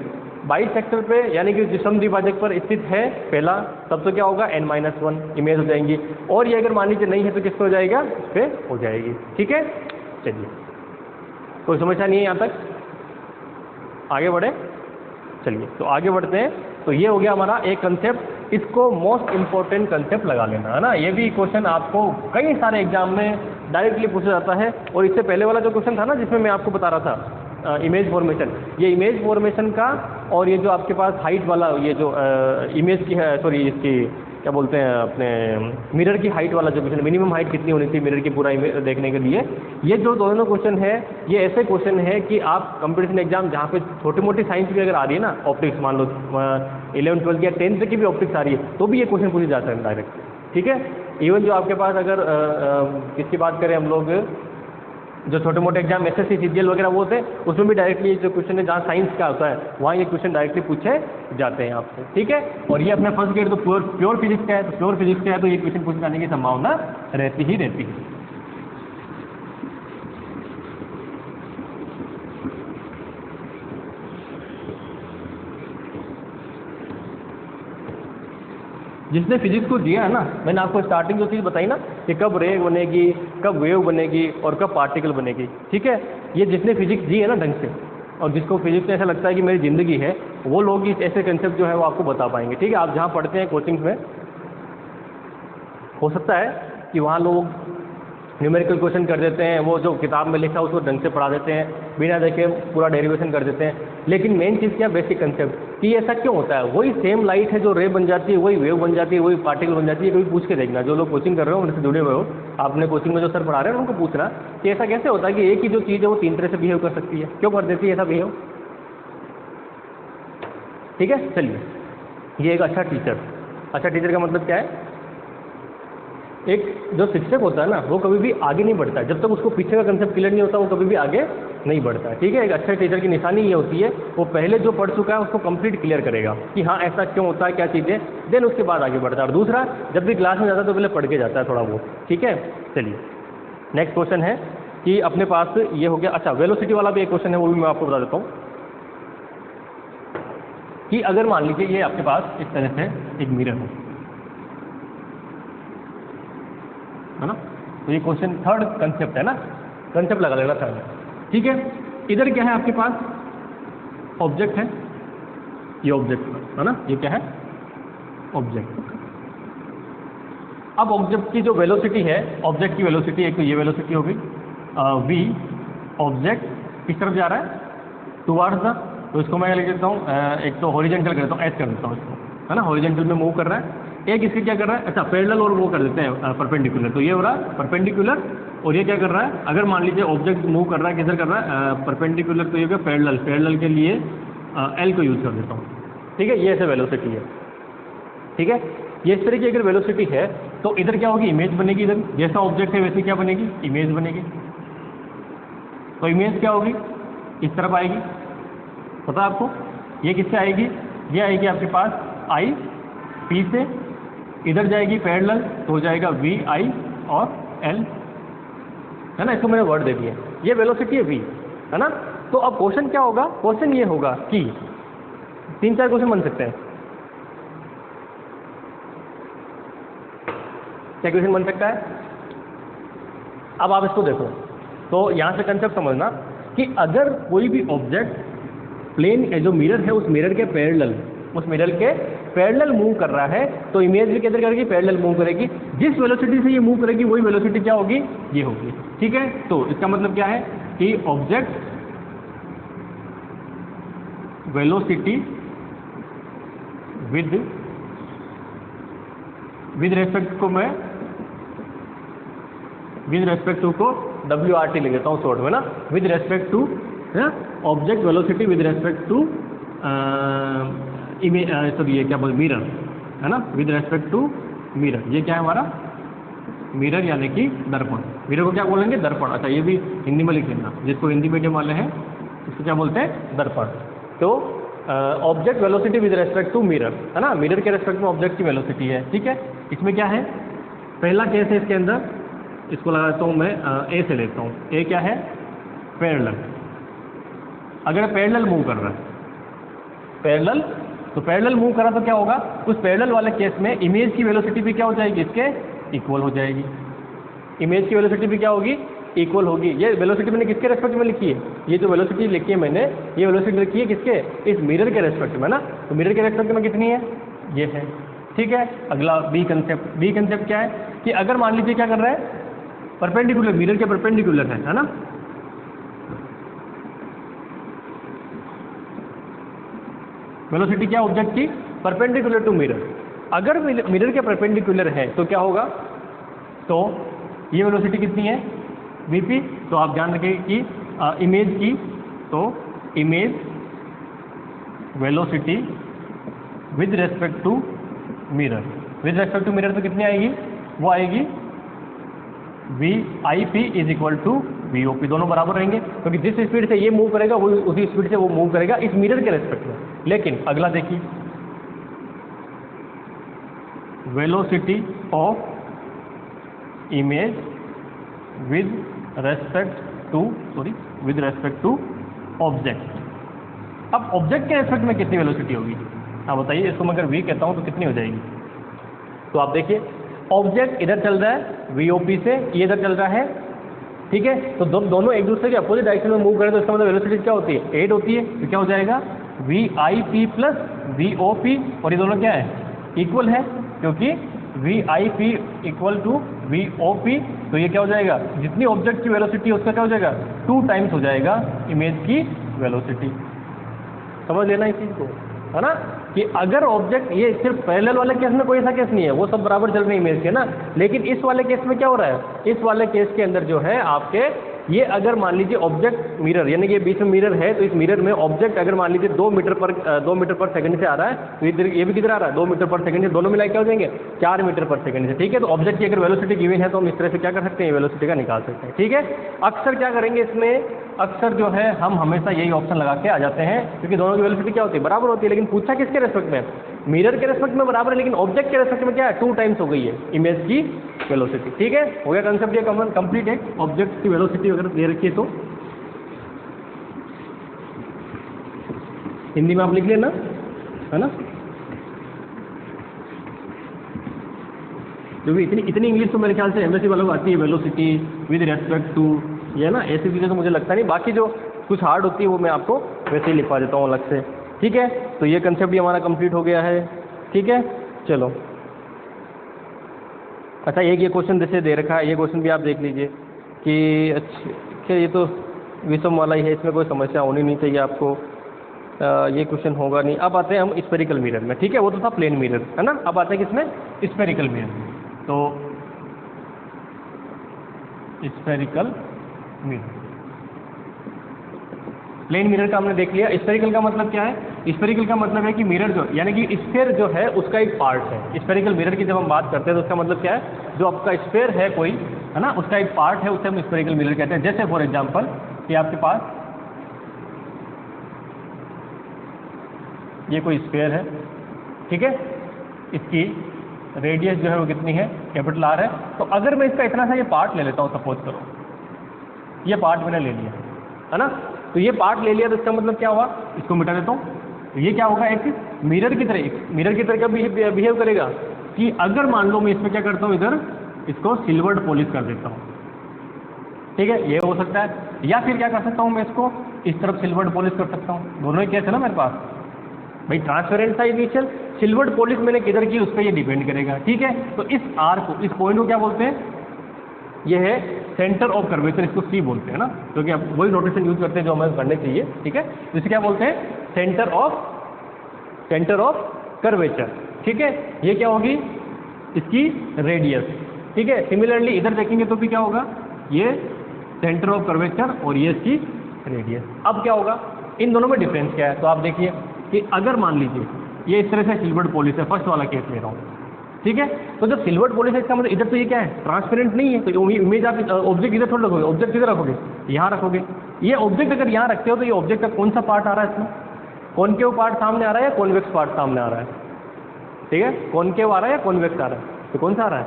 Speaker 1: बाइसेक्टर पे यानी कि जिसम द्विभाजक पर स्थित है पहला, तब तो क्या होगा, n-1 इमेज हो जाएंगी। और ये अगर मान लीजिए नहीं है तो किस पे हो जाएगा, इस पे हो जाएगी। ठीक है, चलिए कोई समस्या नहीं है यहाँ तक, आगे बढ़े। चलिए तो आगे बढ़ते हैं। तो ये हो गया हमारा एक कंसेप्ट, इसको मोस्ट इंपॉर्टेंट कंसेप्ट लगा लेना, है ना। ये भी क्वेश्चन आपको कई सारे एग्जाम में डायरेक्टली पूछा जाता है। और इससे पहले वाला जो क्वेश्चन था ना, जिसमें मैं आपको बता रहा था इमेज फॉर्मेशन, ये इमेज फॉर्मेशन का, और ये जो आपके पास हाइट वाला, ये जो इमेज की है, सॉरी इसकी क्या बोलते हैं, अपने मिरर की हाइट वाला जो क्वेश्चन, मिनिमम हाइट कितनी होनी चाहिए मिरर की पूरा इमेज देखने के लिए, ये जो दोनों क्वेश्चन है, ये ऐसे क्वेश्चन है कि आप कंपटीशन एग्जाम जहाँ पे छोटी मोटी साइंस भी अगर आ रही है ना, ऑप्टिक्स मान लो 11th 12th या 10th की भी ऑप्टिक्स आ रही है, तो भी ये क्वेश्चन पूछे जाते हैं डायरेक्ट। ठीक है, इवन जो आपके पास अगर किसकी बात करें हम लोग, जो छोटे मोटे एग्जाम एसएससी सीजीएल वगैरह वो होते हैं, उसमें भी डायरेक्टली जो क्वेश्चन है, जहाँ साइंस का होता है वहाँ ये क्वेश्चन डायरेक्टली पूछे जाते हैं आपसे, ठीक है। और ये अपना फर्स्ट ग्रेड तो प्योर फिजिक्स का है, तो प्योर फिजिक्स का है तो ये क्वेश्चन पूछ जाने की संभावना रहती ही रहती है। जिसने फिजिक्स को दिया है ना, मैंने आपको स्टार्टिंग जो चीज़ बताई ना कि कब रे बनेगी, कब वेव बनेगी और कब पार्टिकल बनेगी, ठीक है। ये जिसने फिजिक्स दी है ना ढंग से, और जिसको फिजिक्स में ऐसा लगता है कि मेरी ज़िंदगी है, वो लोग इस ऐसे कंसेप्ट जो है वो आपको बता पाएंगे, ठीक है। आप जहाँ पढ़ते हैं कोचिंग्स में, हो सकता है कि वहाँ लोग न्यूमेरिकल क्वेश्चन कर देते हैं, वो जो किताब में लिखा है उसको ढंग से पढ़ा देते हैं, बिना देखे पूरा डेरिवेशन कर देते हैं। लेकिन मेन चीज़ क्या, बेसिक कंसेप्ट कि ऐसा क्यों होता है। वही सेम लाइट है जो रे बन जाती है, वही वेव बन जाती है, वही पार्टिकल बन जाती है। कभी पूछ के देखना, जो लोग कोचिंग कर रहे हो उनसे जुड़े हुए हो, आपने कोचिंग में जो सर पढ़ा रहे हैं उनको पूछना कि ऐसा कैसे होता है कि एक ही जो चीज़ है वो 3 तरह से बिहेव कर सकती है, क्यों कर देती है ऐसा बिहेव, ठीक है। चलिए, ये एक अच्छा टीचर का मतलब क्या है, एक जो शिक्षक होता है ना वो कभी भी आगे नहीं बढ़ता है जब तक उसको पीछे का कंसेप्ट क्लियर नहीं होता, वो कभी भी आगे नहीं बढ़ता है, ठीक है। एक अच्छे टीचर की निशानी ये होती है, वो पहले जो पढ़ चुका है उसको कंप्लीट क्लियर करेगा कि हाँ ऐसा क्यों होता है, क्या चीज़ें, देन उसके बाद आगे बढ़ता है। और दूसरा, जब भी क्लास में जाता है तो पहले पढ़ के जाता है थोड़ा बहुत, ठीक है। चलिए, नेक्स्ट क्वेश्चन है कि अपने पास ये हो गया। अच्छा, वेलोसिटी वाला भी एक क्वेश्चन है, वो भी मैं आपको बता देता हूँ कि अगर मान लीजिए ये आपके पास इस तरह से एक मिरर है ना, तो ये क्वेश्चन थर्ड कंसेप्ट है ना, कंसेप्ट लगा लेना थर्ड, ठीक है। इधर क्या है आपके पास, ऑब्जेक्ट है, ये ऑब्जेक्ट है ना, ये क्या है, ऑब्जेक्ट। अब ऑब्जेक्ट की जो वेलोसिटी है, ऑब्जेक्ट की वेलोसिटी, एक तो ये वेलोसिटी होगी v, ऑब्जेक्ट किस तरफ जा रहा है, टुवर्ड्स द, तो इसको मैं लिख देता हूँ, एक तो हॉरिजॉन्टल कर देता हूँ, एस कर देता हूँ इसको, है ना, हॉरिजॉन्टल में मूव कर रहा है। एक इसके क्या कर रहा है, अच्छा पैरेलल और वो कर देते हैं परपेंडिकुलर, तो ये हो रहा है परपेंडिकुलर, और ये क्या कर रहा है, अगर मान लीजिए ऑब्जेक्ट मूव कर रहा है, किधर कर रहा है, परपेंडिकुलर, तो ये क्या पैरेलल, पैरेलल के लिए एल को यूज़ कर देता हूँ, ठीक है। ये ऐसे वेलोसिटी है, ठीक है। ये इस तरह की अगर वेलोसिटी है तो इधर क्या होगी, इमेज बनेगी, इधर जैसा ऑब्जेक्ट है वैसे क्या बनेगी, इमेज बनेगी। तो इमेज क्या होगी, इस तरफ आएगी, पता आपको, ये किससे आएगी, ये आएगी आपके पास आई पी से, इधर जाएगी पैरेलल तो हो जाएगा वी आई और एल, है ना। इसको मैंने वर्ड दे दिया, ये वेलोसिटी है वी, है ना। तो अब क्वेश्चन क्या होगा, क्वेश्चन ये होगा कि 3-4 क्वेश्चन बन सकते हैं। क्या क्वेश्चन बन सकता है, अब आप इसको देखो, तो यहाँ से कंसेप्ट समझना कि अगर कोई भी ऑब्जेक्ट प्लेन जो मिरर है उस मिरर के पैरेलल मूव कर रहा है, तो इमेज भी किधर करेगी, पैरेलल मूव करेगी। जिस वेलोसिटी से ये मूव करेगी वही वेलोसिटी क्या होगी, ये होगी, ठीक है। तो इसका मतलब क्या है कि ऑब्जेक्ट वेलोसिटी विद रेस्पेक्ट को मैं विद रेस्पेक्ट टू को WRT ले लेता हूँ शॉर्ट में ना, with respect to object velocity with respect to image, sorry ये क्या बोल, मिरर, है ना, विद रेस्पेक्ट टू मिरर। ये क्या है हमारा मिरर, यानी कि दर्पण। मिरर को क्या बोलेंगे, दर्पण। अच्छा, ये भी हिंदी में लिख लेना, जिसको हिंदी मीडियम वाले हैं इसको क्या बोलते हैं, दर्पण। तो object velocity with respect to mirror, है ना, मिरर के रेस्पेक्ट में ऑब्जेक्ट की वेलोसिटी है, ठीक है। इसमें क्या है, पहला केस है इसके अंदर, इसको लगाता हूँ मैं ए से लेता हूँ। ए क्या है, पैरेलल। अगर पैरेलल मूव कर रहा है, पैरेलल, तो पैरेलल मूव करा तो क्या होगा, उस पैरेलल वाले केस में इमेज की वेलोसिटी भी क्या हो जाएगी, इसके इक्वल हो जाएगी। इमेज की वेलोसिटी भी क्या होगी, इक्वल होगी। ये वेलोसिटी मैंने किसके रेस्पेक्ट में लिखी है, ये जो वेलोसिटी लिखी है मैंने, ये वेलोसिटी लिखी है किसके, इस मिरर के रेस्पेक्ट में ना। तो मिरर के रेस्पेक्ट में कितनी है, ये है, ठीक है। अगला बी कंसेप्ट। बी कंसेप्ट क्या है कि अगर मान लीजिए क्या कर रहा है, परपेंडिकुलर, मिरर के परपेंडिकुलर है ना, वेलोसिटी क्या ऑब्जेक्ट की, परपेंडिकुलर टू मिरर। अगर मिरर के परपेंडिकुलर है तो क्या होगा, तो ये वेलोसिटी कितनी है, वीपी। तो आप ध्यान रखें कि इमेज की, तो image velocity with respect to mirror, with respect to mirror तो कितनी आएगी, वो आएगी V I P is equal to V O P, दोनों बराबर रहेंगे क्योंकि जिस स्पीड से ये मूव करेगा वो उसी स्पीड से वो मूव करेगा इस मिरर के रेस्पेक्ट में। लेकिन अगला देखिए, velocity of image with respect to object. अब ऑब्जेक्ट के रेस्पेक्ट में कितनी वेलोसिटी होगी, हाँ बताइए। इसको मैं अगर वी कहता हूँ तो कितनी हो जाएगी? तो आप देखिए, ऑब्जेक्ट इधर चल रहा है वीओपी से, ये इधर चल रहा है, ठीक है। तो दोनों एक दूसरे के अपोजिट डायरेक्शन में मूव करें तो इसका मतलब वेलोसिटी क्या होती है? 8 होती है। तो क्या हो जाएगा? V I P plus V O P, और ये दोनों क्या है? इक्वल है, क्योंकि V I P equal to V O P. तो ये क्या हो जाएगा? जितनी ऑब्जेक्ट की वेलोसिटी है उसका क्या हो जाएगा? 2 टाइम्स हो जाएगा इमेज की वेलोसिटी। समझ लेना इस चीज़ को, है ना, कि अगर ऑब्जेक्ट, ये सिर्फ पैरेलल वाले केस में कोई ऐसा केस नहीं है, वो सब बराबर चल रहे इमेज के ना, लेकिन इस वाले केस में क्या हो रहा है? इस वाले केस के अंदर जो है आपके, ये अगर मान लीजिए ऑब्जेक्ट मिरर, यानी कि बीच में मिरर है, तो इस मिरर में ऑब्जेक्ट अगर मान लीजिए 2 मीटर पर सेकंड से आ रहा है, तो इधर ये भी किधर आ रहा है? 2 मीटर पर सेकंड से, दोनों मिला क्या हो जाएंगे? 4 मीटर पर सेकंड से, ठीक है। तो ऑब्जेक्ट की अगर वेलोसिटी गिवन है तो हम इस तरह से क्या कर सकते हैं? वेलोसिटी का निकाल सकते हैं, ठीक है। अक्सर क्या करेंगे इसमें, अक्सर जो है हम हमेशा यही ऑप्शन लगा के आ जाते हैं, क्योंकि दोनों की वेलोसिटी क्या होती है? बराबर होती है। लेकिन पूछा किसके रेस्पेक्ट में? मिरर के रेस्पेक्ट में बराबर है, लेकिन ऑब्जेक्ट के रेस्पेक्ट में क्या है? 2 टाइम्स हो गई है इमेज की वेलोसिटी, ठीक है। हो गया कंसेप्ट ये कंप्लीट है। ऑब्जेक्ट की वेलोसिटी अगर दे रखी है तो हिंदी में आप लिख लेना, है ना। क्योंकि इतनी इंग्लिश तो मेरे ख्याल से एमएससी वालों को आती है, वेलोसिटी विद रेस्पेक्ट टू, ये ना, ऐसी चीज़ें तो मुझे लगता नहीं। बाकी जो कुछ हार्ड होती है वो मैं आपको वैसे ही लिखवा देता हूँ अलग से, ठीक है। तो ये कंसेप्ट भी हमारा कंप्लीट हो गया है, ठीक है। चलो, अच्छा, एक ये क्वेश्चन जैसे दे रखा है, ये क्वेश्चन भी आप देख लीजिए कि अच्छा ये तो विषम वाला ही है, इसमें कोई समस्या होनी नहीं चाहिए आपको। ये क्वेश्चन होगा नहीं। अब आते हैं हम स्फेरिकल मिरर में, ठीक है। वो तो था प्लेन मिरर, है ना। अब आते हैं किसमें? Spherical mirror. तो स्फेरिकल मिरर, प्लेन मिरर का हमने देख लिया। स्फेरिकल का मतलब क्या है? स्फेरिकल का मतलब है कि मिरर जो, यानी कि स्फेयर जो है उसका एक पार्ट है। स्फेरिकल मिरर की जब हम बात करते हैं तो उसका मतलब क्या है? जो आपका स्फेयर है कोई, है ना, उसका एक पार्ट है, उसे हम स्फेरिकल मिरर कहते हैं। जैसे फॉर एग्जांपल कि आपके पास ये कोई स्फेयर है, ठीक है, इसकी रेडियस जो है वो कितनी है? कैपिटल आर है। तो अगर मैं इसका इतना सा ये पार्ट ले लेता हूँ, सपोज करो ये पार्ट मैंने ले लिया, है ना। तो ये पार्ट ले लिया तो इसका मतलब क्या हुआ? इसको मिटा देता हूँ, तो ये क्या होगा? एक मिरर की तरह क्या बिहेव करेगा कि अगर मान लो मैं इसमें क्या करता हूँ, इधर इसको सिल्वर्ड पॉलिश कर देता हूँ, ठीक है, ये हो सकता है। या फिर क्या कर सकता हूँ, मैं इसको इस तरफ सिल्वर्ड पॉलिश कर सकता हूँ। दोनों ही केस है ना मेरे पास भाई। ट्रांसपेरेंट था इनिशियल, सिल्वर्ड पॉलिश मैंने किधर की, उस पर ये डिपेंड करेगा, ठीक है। तो इस आर को, इस पॉइंट को क्या बोलते हैं? ये है सेंटर ऑफ कर्वेचर, इसको सी बोलते हैं ना, क्योंकि अब वही नोटेशन यूज करते हैं जो हमें करने चाहिए, ठीक है। तो इसे क्या बोलते हैं? सेंटर ऑफ कर्वेचर, ठीक है। ये क्या होगी? इसकी रेडियस, ठीक है। सिमिलरली इधर देखेंगे तो भी क्या होगा? ये सेंटर ऑफ कर्वेचर और ये इसकी रेडियस। अब क्या होगा? इन दोनों में डिफरेंस क्या है? तो आप देखिए कि अगर मान लीजिए ये इस तरह से सिल्वर्ड पॉलिश है, फर्स्ट वाला केस ले रहा हूँ, ठीक है। तो जब सिल्वर्ड पॉलिश है इसका मतलब इधर तो ये क्या है? ट्रांसपेरेंट नहीं है। तो इमेज आप ऑब्जेक्ट इधर थोड़ा रखोगे, ऑब्जेक्ट किधर रखोगे? यहाँ रखोगे। ये ऑब्जेक्ट अगर यहाँ रखते हो तो ये ऑब्जेक्ट का कौन सा पार्ट आ रहा है इसमें? कॉनकेव पार्ट सामने आ रहा है या कॉन्वेक्स पार्ट सामने आ रहा है? ठीक है, कॉनकेव आ रहा है या कॉन्वेक्स आ रहा है? तो कौन सा आ रहा है?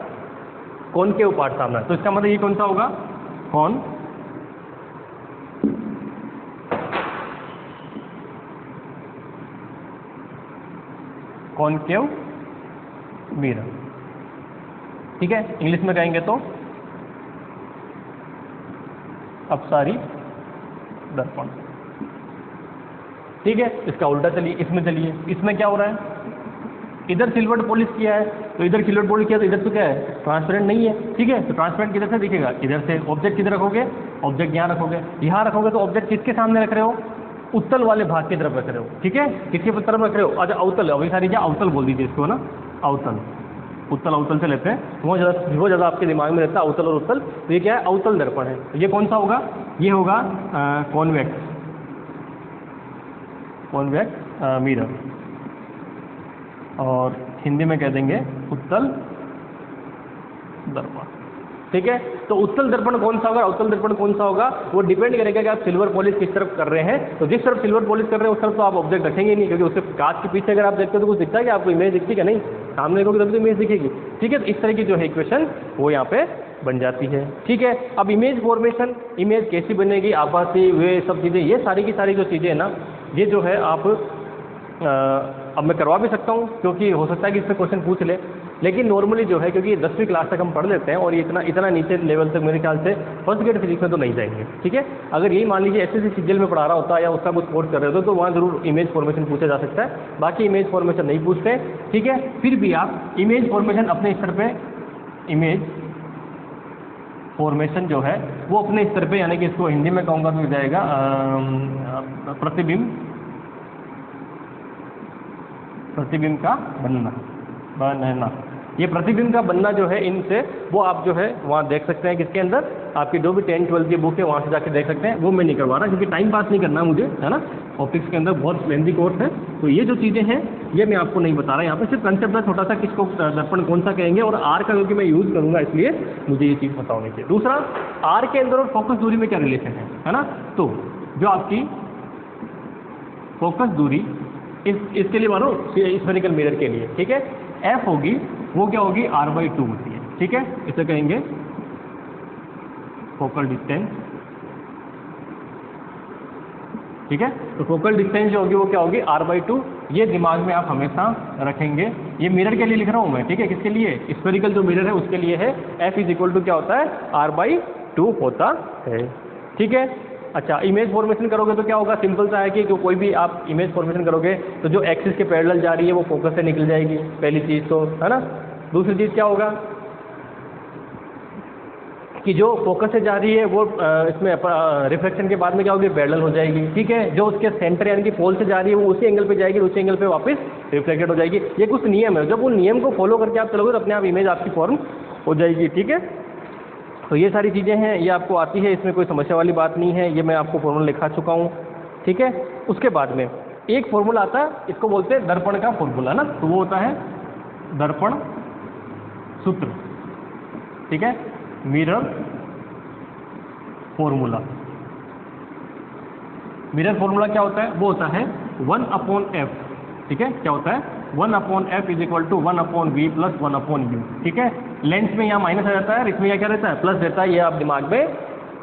Speaker 1: कॉनकेव पार्ट सामने। तो इसका मतलब ये कौन सा होगा? कॉनकेव मिरर, ठीक है। इंग्लिश में कहेंगे तो अपसारी दर्पण, ठीक है। इसका उल्टा चलिए, इसमें चलिए, इसमें क्या हो रहा है? इधर सिल्वर्ड पॉलिश किया है, तो इधर सिल्वर्ड पॉलिश किया तो इधर तो क्या है? ट्रांसपेरेंट नहीं है, ठीक है। तो ट्रांसपेरेंट किधर से दिखेगा? इधर से। ऑब्जेक्ट किधर रखोगे? ऑब्जेक्ट यहाँ रखोगे। यहाँ रखोगे तो ऑब्जेक्ट किसके सामने रख रहे हो? उत्तल वाले भाग की तरफ रख रहे हो, ठीक है। किसके तरफ रख रहे हो? अच्छा, अवतल, अभी सारी क्या अवतल बोल दीजिए इसको ना, अवतल। उत्तल अवतल से लेते हैं, वो ज़्यादा आपके दिमाग में रहता है, अवतल और उत्तल। तो ये क्या है? अवतल दर्पण है। ये कौन सा होगा? ये होगा कॉन्वेक्स मिरर, और हिंदी में कह देंगे उत्तल दर्पण, ठीक है। तो उत्तल दर्पण कौन सा होगा, उत्तल दर्पण कौन सा होगा, वो डिपेंड करेगा कि आप सिल्वर पॉलिश किस तरफ कर रहे हैं। तो जिस तरफ सिल्वर पॉलिश कर रहे हैं उस तरफ तो आप ऑब्जेक्ट रखेंगे नहीं, क्योंकि उसके कांच के पीछे अगर आप देखते हो तो कुछ दिखता है कि आपको इमेज दिखती है नहीं, सामने देखोगे तभी तो इमेज दिखेगी, ठीक है। तो इस तरह की जो है इक्वेशन वो यहाँ पे बन जाती है, ठीक है। अब इमेज फॉर्मेशन, इमेज कैसी बनेगी, आभासी, वे सब चीज़ें, ये सारी की सारी जो चीज़ें है ना, ये जो है आप अब मैं करवा भी सकता हूँ, क्योंकि हो सकता है कि इसमें क्वेश्चन पूछ ले, लेकिन नॉर्मली जो है क्योंकि 10वीं क्लास तक हम पढ़ लेते हैं और ये इतना नीचे लेवल तक मेरे ख्याल से फर्स्ट ग्रेड फिजिक्स में तो नहीं जाएंगे, ठीक है। अगर यही मान लीजिए ऐसे सीजीएल में पढ़ा रहा होता है या उसका कुछ कोर्स कर रहे हो तो वहाँ जरूर इमेज फॉर्मेशन पूछा जा सकता है, बाकी इमेज फॉर्मेशन नहीं पूछते, ठीक है। फिर भी आप इमेज फॉर्मेशन अपने स्तर पर, इमेज फॉर्मेशन जो है वो अपने स्तर पे, यानी कि इसको हिंदी में कहूँगा तो हो जाएगा प्रतिबिंब का बनना। ये प्रतिबिंब का बनना जो है इनसे, वो आप जो है वहाँ देख सकते हैं किसके अंदर, आपकी जो भी 10-12 की बुक है वहाँ से जाके देख सकते हैं। वो मैं नहीं करवा रहा क्योंकि टाइम पास नहीं करना मुझे, है ना, ऑप्टिक्स के अंदर बहुत लेंथी कोर्स है, तो ये जो चीज़ें हैं ये मैं आपको नहीं बता रहा। यहाँ पे सिर्फ कंसेप्ट है छोटा सा, किसको दर्पण कौन सा कहेंगे, और आर का क्योंकि मैं यूज़ करूँगा इसलिए मुझे ये चीज़ पता होनी चाहिए। दूसरा, आर के अंदर और फोकस दूरी में क्या रिलेशन है ना, तो जो आपकी फोकस दूरी इसके लिए मानो स्फेरिकल मिरर के लिए, ठीक है, एफ होगी, वो क्या होगी, r/2 होती है, ठीक है। इसे कहेंगे फोकल डिस्टेंस, ठीक है। तो फोकल डिस्टेंस जो होगी वो क्या होगी, r/2। ये दिमाग में आप हमेशा रखेंगे। ये मिरर के लिए लिख रहा हूँ मैं, ठीक है, किसके लिए, स्फेरिकल जो मिरर है उसके लिए है। f = क्या होता है, r/2 होता है, ठीक है। अच्छा, इमेज फॉर्मेशन करोगे तो क्या होगा, सिंपल सा है कि कोई भी आप इमेज फॉर्मेशन करोगे तो जो एक्सिस के पैरेलल जा रही है वो फोकस से निकल जाएगी, पहली चीज़ तो, है ना। दूसरी चीज़ क्या होगा कि जो फोकस से जा रही है वो इसमें रिफ्लेक्शन के बाद में क्या होगी, पैरेलल हो जाएगी, ठीक है। जो उसके सेंटर यानी कि पोल से जा रही है वो उसी एंगल पे जाएगी, उसी एंगल पे वापस रिफ्लेक्टेड हो जाएगी। ये कुछ नियम है, जब उन नियम को फॉलो करके आप चलोगे तो अपने आप इमेज आपकी फॉर्म हो जाएगी, ठीक है। तो ये सारी चीज़ें हैं, ये आपको आती है, इसमें कोई समस्या वाली बात नहीं है, ये मैं आपको फॉर्मूला लिखा चुका हूँ, ठीक है। उसके बाद में एक फॉर्मूला आता है, इसको बोलते हैं दर्पण का फॉर्मूला ना, तो वो होता है दर्पण सूत्र, ठीक है, मिरर फॉर्मूला। मिरर फॉर्मूला क्या होता है, वो होता है 1/f, ठीक है। क्या होता है, 1/f = 1/v + 1/u, ठीक है। लेंस में यहाँ माइनस आ जाता है, इसमें यहाँ क्या रहता है, प्लस रहता है, ये आप दिमाग में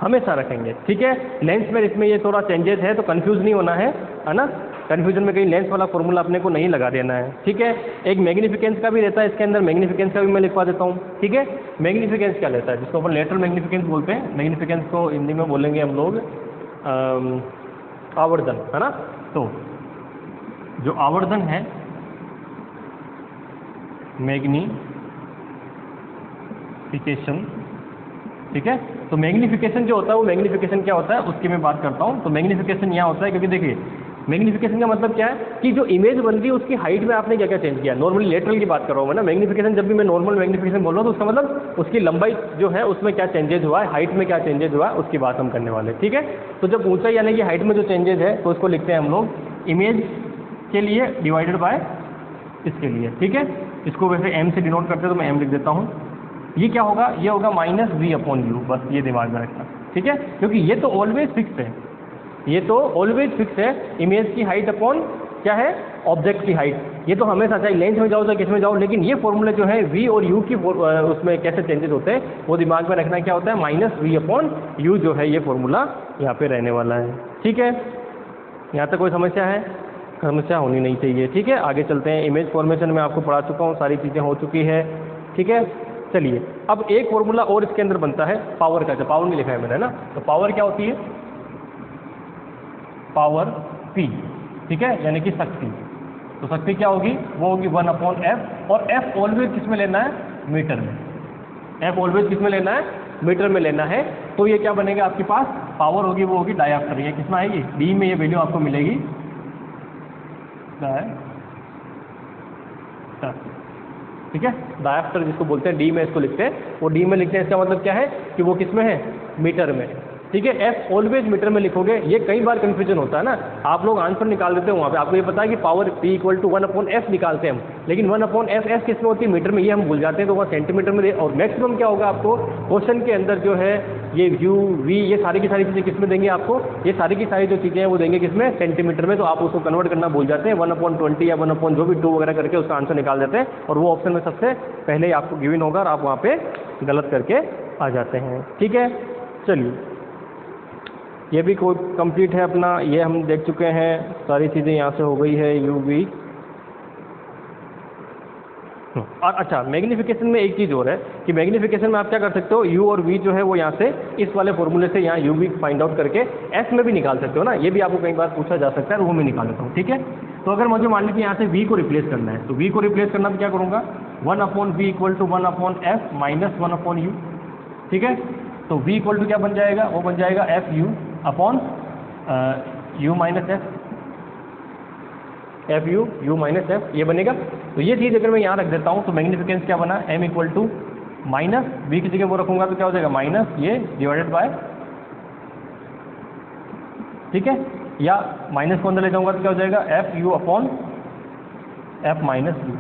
Speaker 1: हमेशा रखेंगे, ठीक है। लेंस में इसमें ये थोड़ा चेंजेस है तो कंफ्यूज नहीं होना है ना, कन्फ्यूजन में कहीं लेंस वाला फॉर्मूला अपने को नहीं लगा देना है, ठीक है। एक मैग्निफिकेंस का भी रहता है इसके अंदर, मैग्निफिकेंस का भी मैं लिखवा देता हूँ, ठीक है। मैग्निफिकेंस क्या रहता है, जिसको अपन लेटरल मैग्निफिकेंस बोलते हैं, मैग्निफिकेंस को हिंदी में बोलेंगे हम लोग आवर्धन, है ना। तो जो आवर्धन है, मैग्निफिकेशन, ठीक है। तो मैग्निफिकेशन जो होता है वो मैग्निफिकेशन क्या होता है उसकी मैं बात करता हूँ। तो मैग्निफिकेशन यहाँ होता है, क्योंकि देखिए मैग्निफिकेशन का मतलब क्या है कि जो इमेज बन रही है उसकी हाइट में आपने क्या क्या चेंज किया। नॉर्मली लेटरल की बात कर रहा हूँ मैं ना, मैग्निफिकेशन जब भी मैं नॉर्मल मैग्निफिकेशन बोल रहा हूँ तो उसका मतलब उसकी लंबाई जो है उसमें क्या चेंजेज हुआ है, हाइट में क्या चेंजेज हुआ है उसकी बात हम करने वाले हैं, ठीक है। तो जब ऊंचाई यानी कि हाइट में जो चेंजेज है तो उसको लिखते हैं हम लोग इमेज के लिए डिवाइडेड बाय इसके लिए, ठीक है। इसको वैसे m से डिनोट करते हैं तो मैं m लिख देता हूँ। ये क्या होगा, ये होगा -v/u, बस ये दिमाग में रखना, ठीक है, क्योंकि ये तो ऑलवेज फिक्स है, ये तो ऑलवेज फिक्स है, इमेज की हाइट अपॉन क्या है, ऑब्जेक्ट की हाइट। ये तो हमेशा चाहे लेंस में जाओ चाहे किस में जाओ, लेकिन ये फॉर्मूला जो है v और u की उसमें कैसे चेंजेस होते हैं वो दिमाग में रखना। क्या होता है, -v/u जो है ये फॉर्मूला यहाँ पे रहने वाला है, ठीक है। यहाँ तक कोई समस्या है, समस्या होनी नहीं चाहिए, ठीक है। आगे चलते हैं, इमेज फॉर्मेशन में आपको पढ़ा चुका हूँ, सारी चीज़ें हो चुकी है, ठीक है। चलिए अब एक फॉर्मूला और इसके अंदर बनता है पावर का, पावर नहीं लिखा है मैंने ना, तो पावर क्या होती है, पावर P, ठीक है, यानी कि शक्ति। तो शक्ति क्या होगी, वो होगी 1/f, और f ऑलवेज किस में लेना है, मीटर में। f ऑलवेज किस में लेना है, मीटर में लेना है। तो ये क्या बनेगा आपके पास, पावर होगी वो होगी डायऑप्टर। ये किस में आएगी, d में ये वैल्यू आपको मिलेगी, ठीक है। डायऑप्टर जिसको बोलते हैं, d में इसको लिखते हैं, वो d में लिखते हैं, इसका मतलब क्या है कि वो किस में है, मीटर में। ठीक है। एफ ऑलवेज मीटर में लिखोगे, ये कई बार कंफ्यूजन होता है ना, आप लोग आंसर निकाल देते हो वहाँ पे, आपको ये पता है कि power P equal to 1/f निकालते हैं हम, लेकिन 1/f एस किस में होती है, मीटर में, ये हम भूल जाते हैं, तो वहाँ सेंटीमीटर में और मैक्सिमम क्या होगा आपको क्वेश्चन के अंदर जो है ये U V ये सारी की सारी चीज़ें किस में देंगे आपको, ये सारी की सारी जो चीज़ें हैं वो देंगे किसमें, सेंटीमीटर में, तो आप उसको कन्वर्ट करना भूल जाते हैं, 1/20 या 1/ जो भी 2 वगैरह करके उसका आंसर निकाल देते हैं, और वो ऑप्शन में सबसे पहले ही आपको गिवन होगा और आप वहाँ पे गलत करके आ जाते हैं। ठीक है, चलिए ये भी कोई कंप्लीट है अपना, ये हम देख चुके हैं, सारी चीज़ें यहाँ से हो गई है U V। और अच्छा, मैग्नीफिकेशन में एक चीज़ और है कि मैग्नीफिकेशन में आप क्या कर सकते हो, U और V जो है वो यहाँ से इस वाले फॉर्मूले से यहाँ U V फाइंड आउट करके S में भी निकाल सकते हो ना, ये भी आपको कई बार पूछा जा सकता है, वो मैं निकाल देता हूँ। ठीक है, तो अगर मुझे मान लीजिए यहाँ से V को रिप्लेस करना है, तो V को रिप्लेस करना तो क्या करूँगा, 1/V equal to 1/f minus 1/u। ठीक है, तो V इक्वल टू क्या बन जाएगा, वो बन जाएगा FU upon U minus F, FU U minus F ये बनेगा। तो ये चीज़ अगर मैं यहाँ रख देता हूँ तो मैग्नीफिकेंस क्या बना, M equal to minus V की जगह वो रखूँगा तो क्या हो जाएगा, माइनस ये डिवाइडेड बाय, ठीक है, या माइनस को अंदर ले जाऊँगा तो क्या हो जाएगा, FU upon F minus U।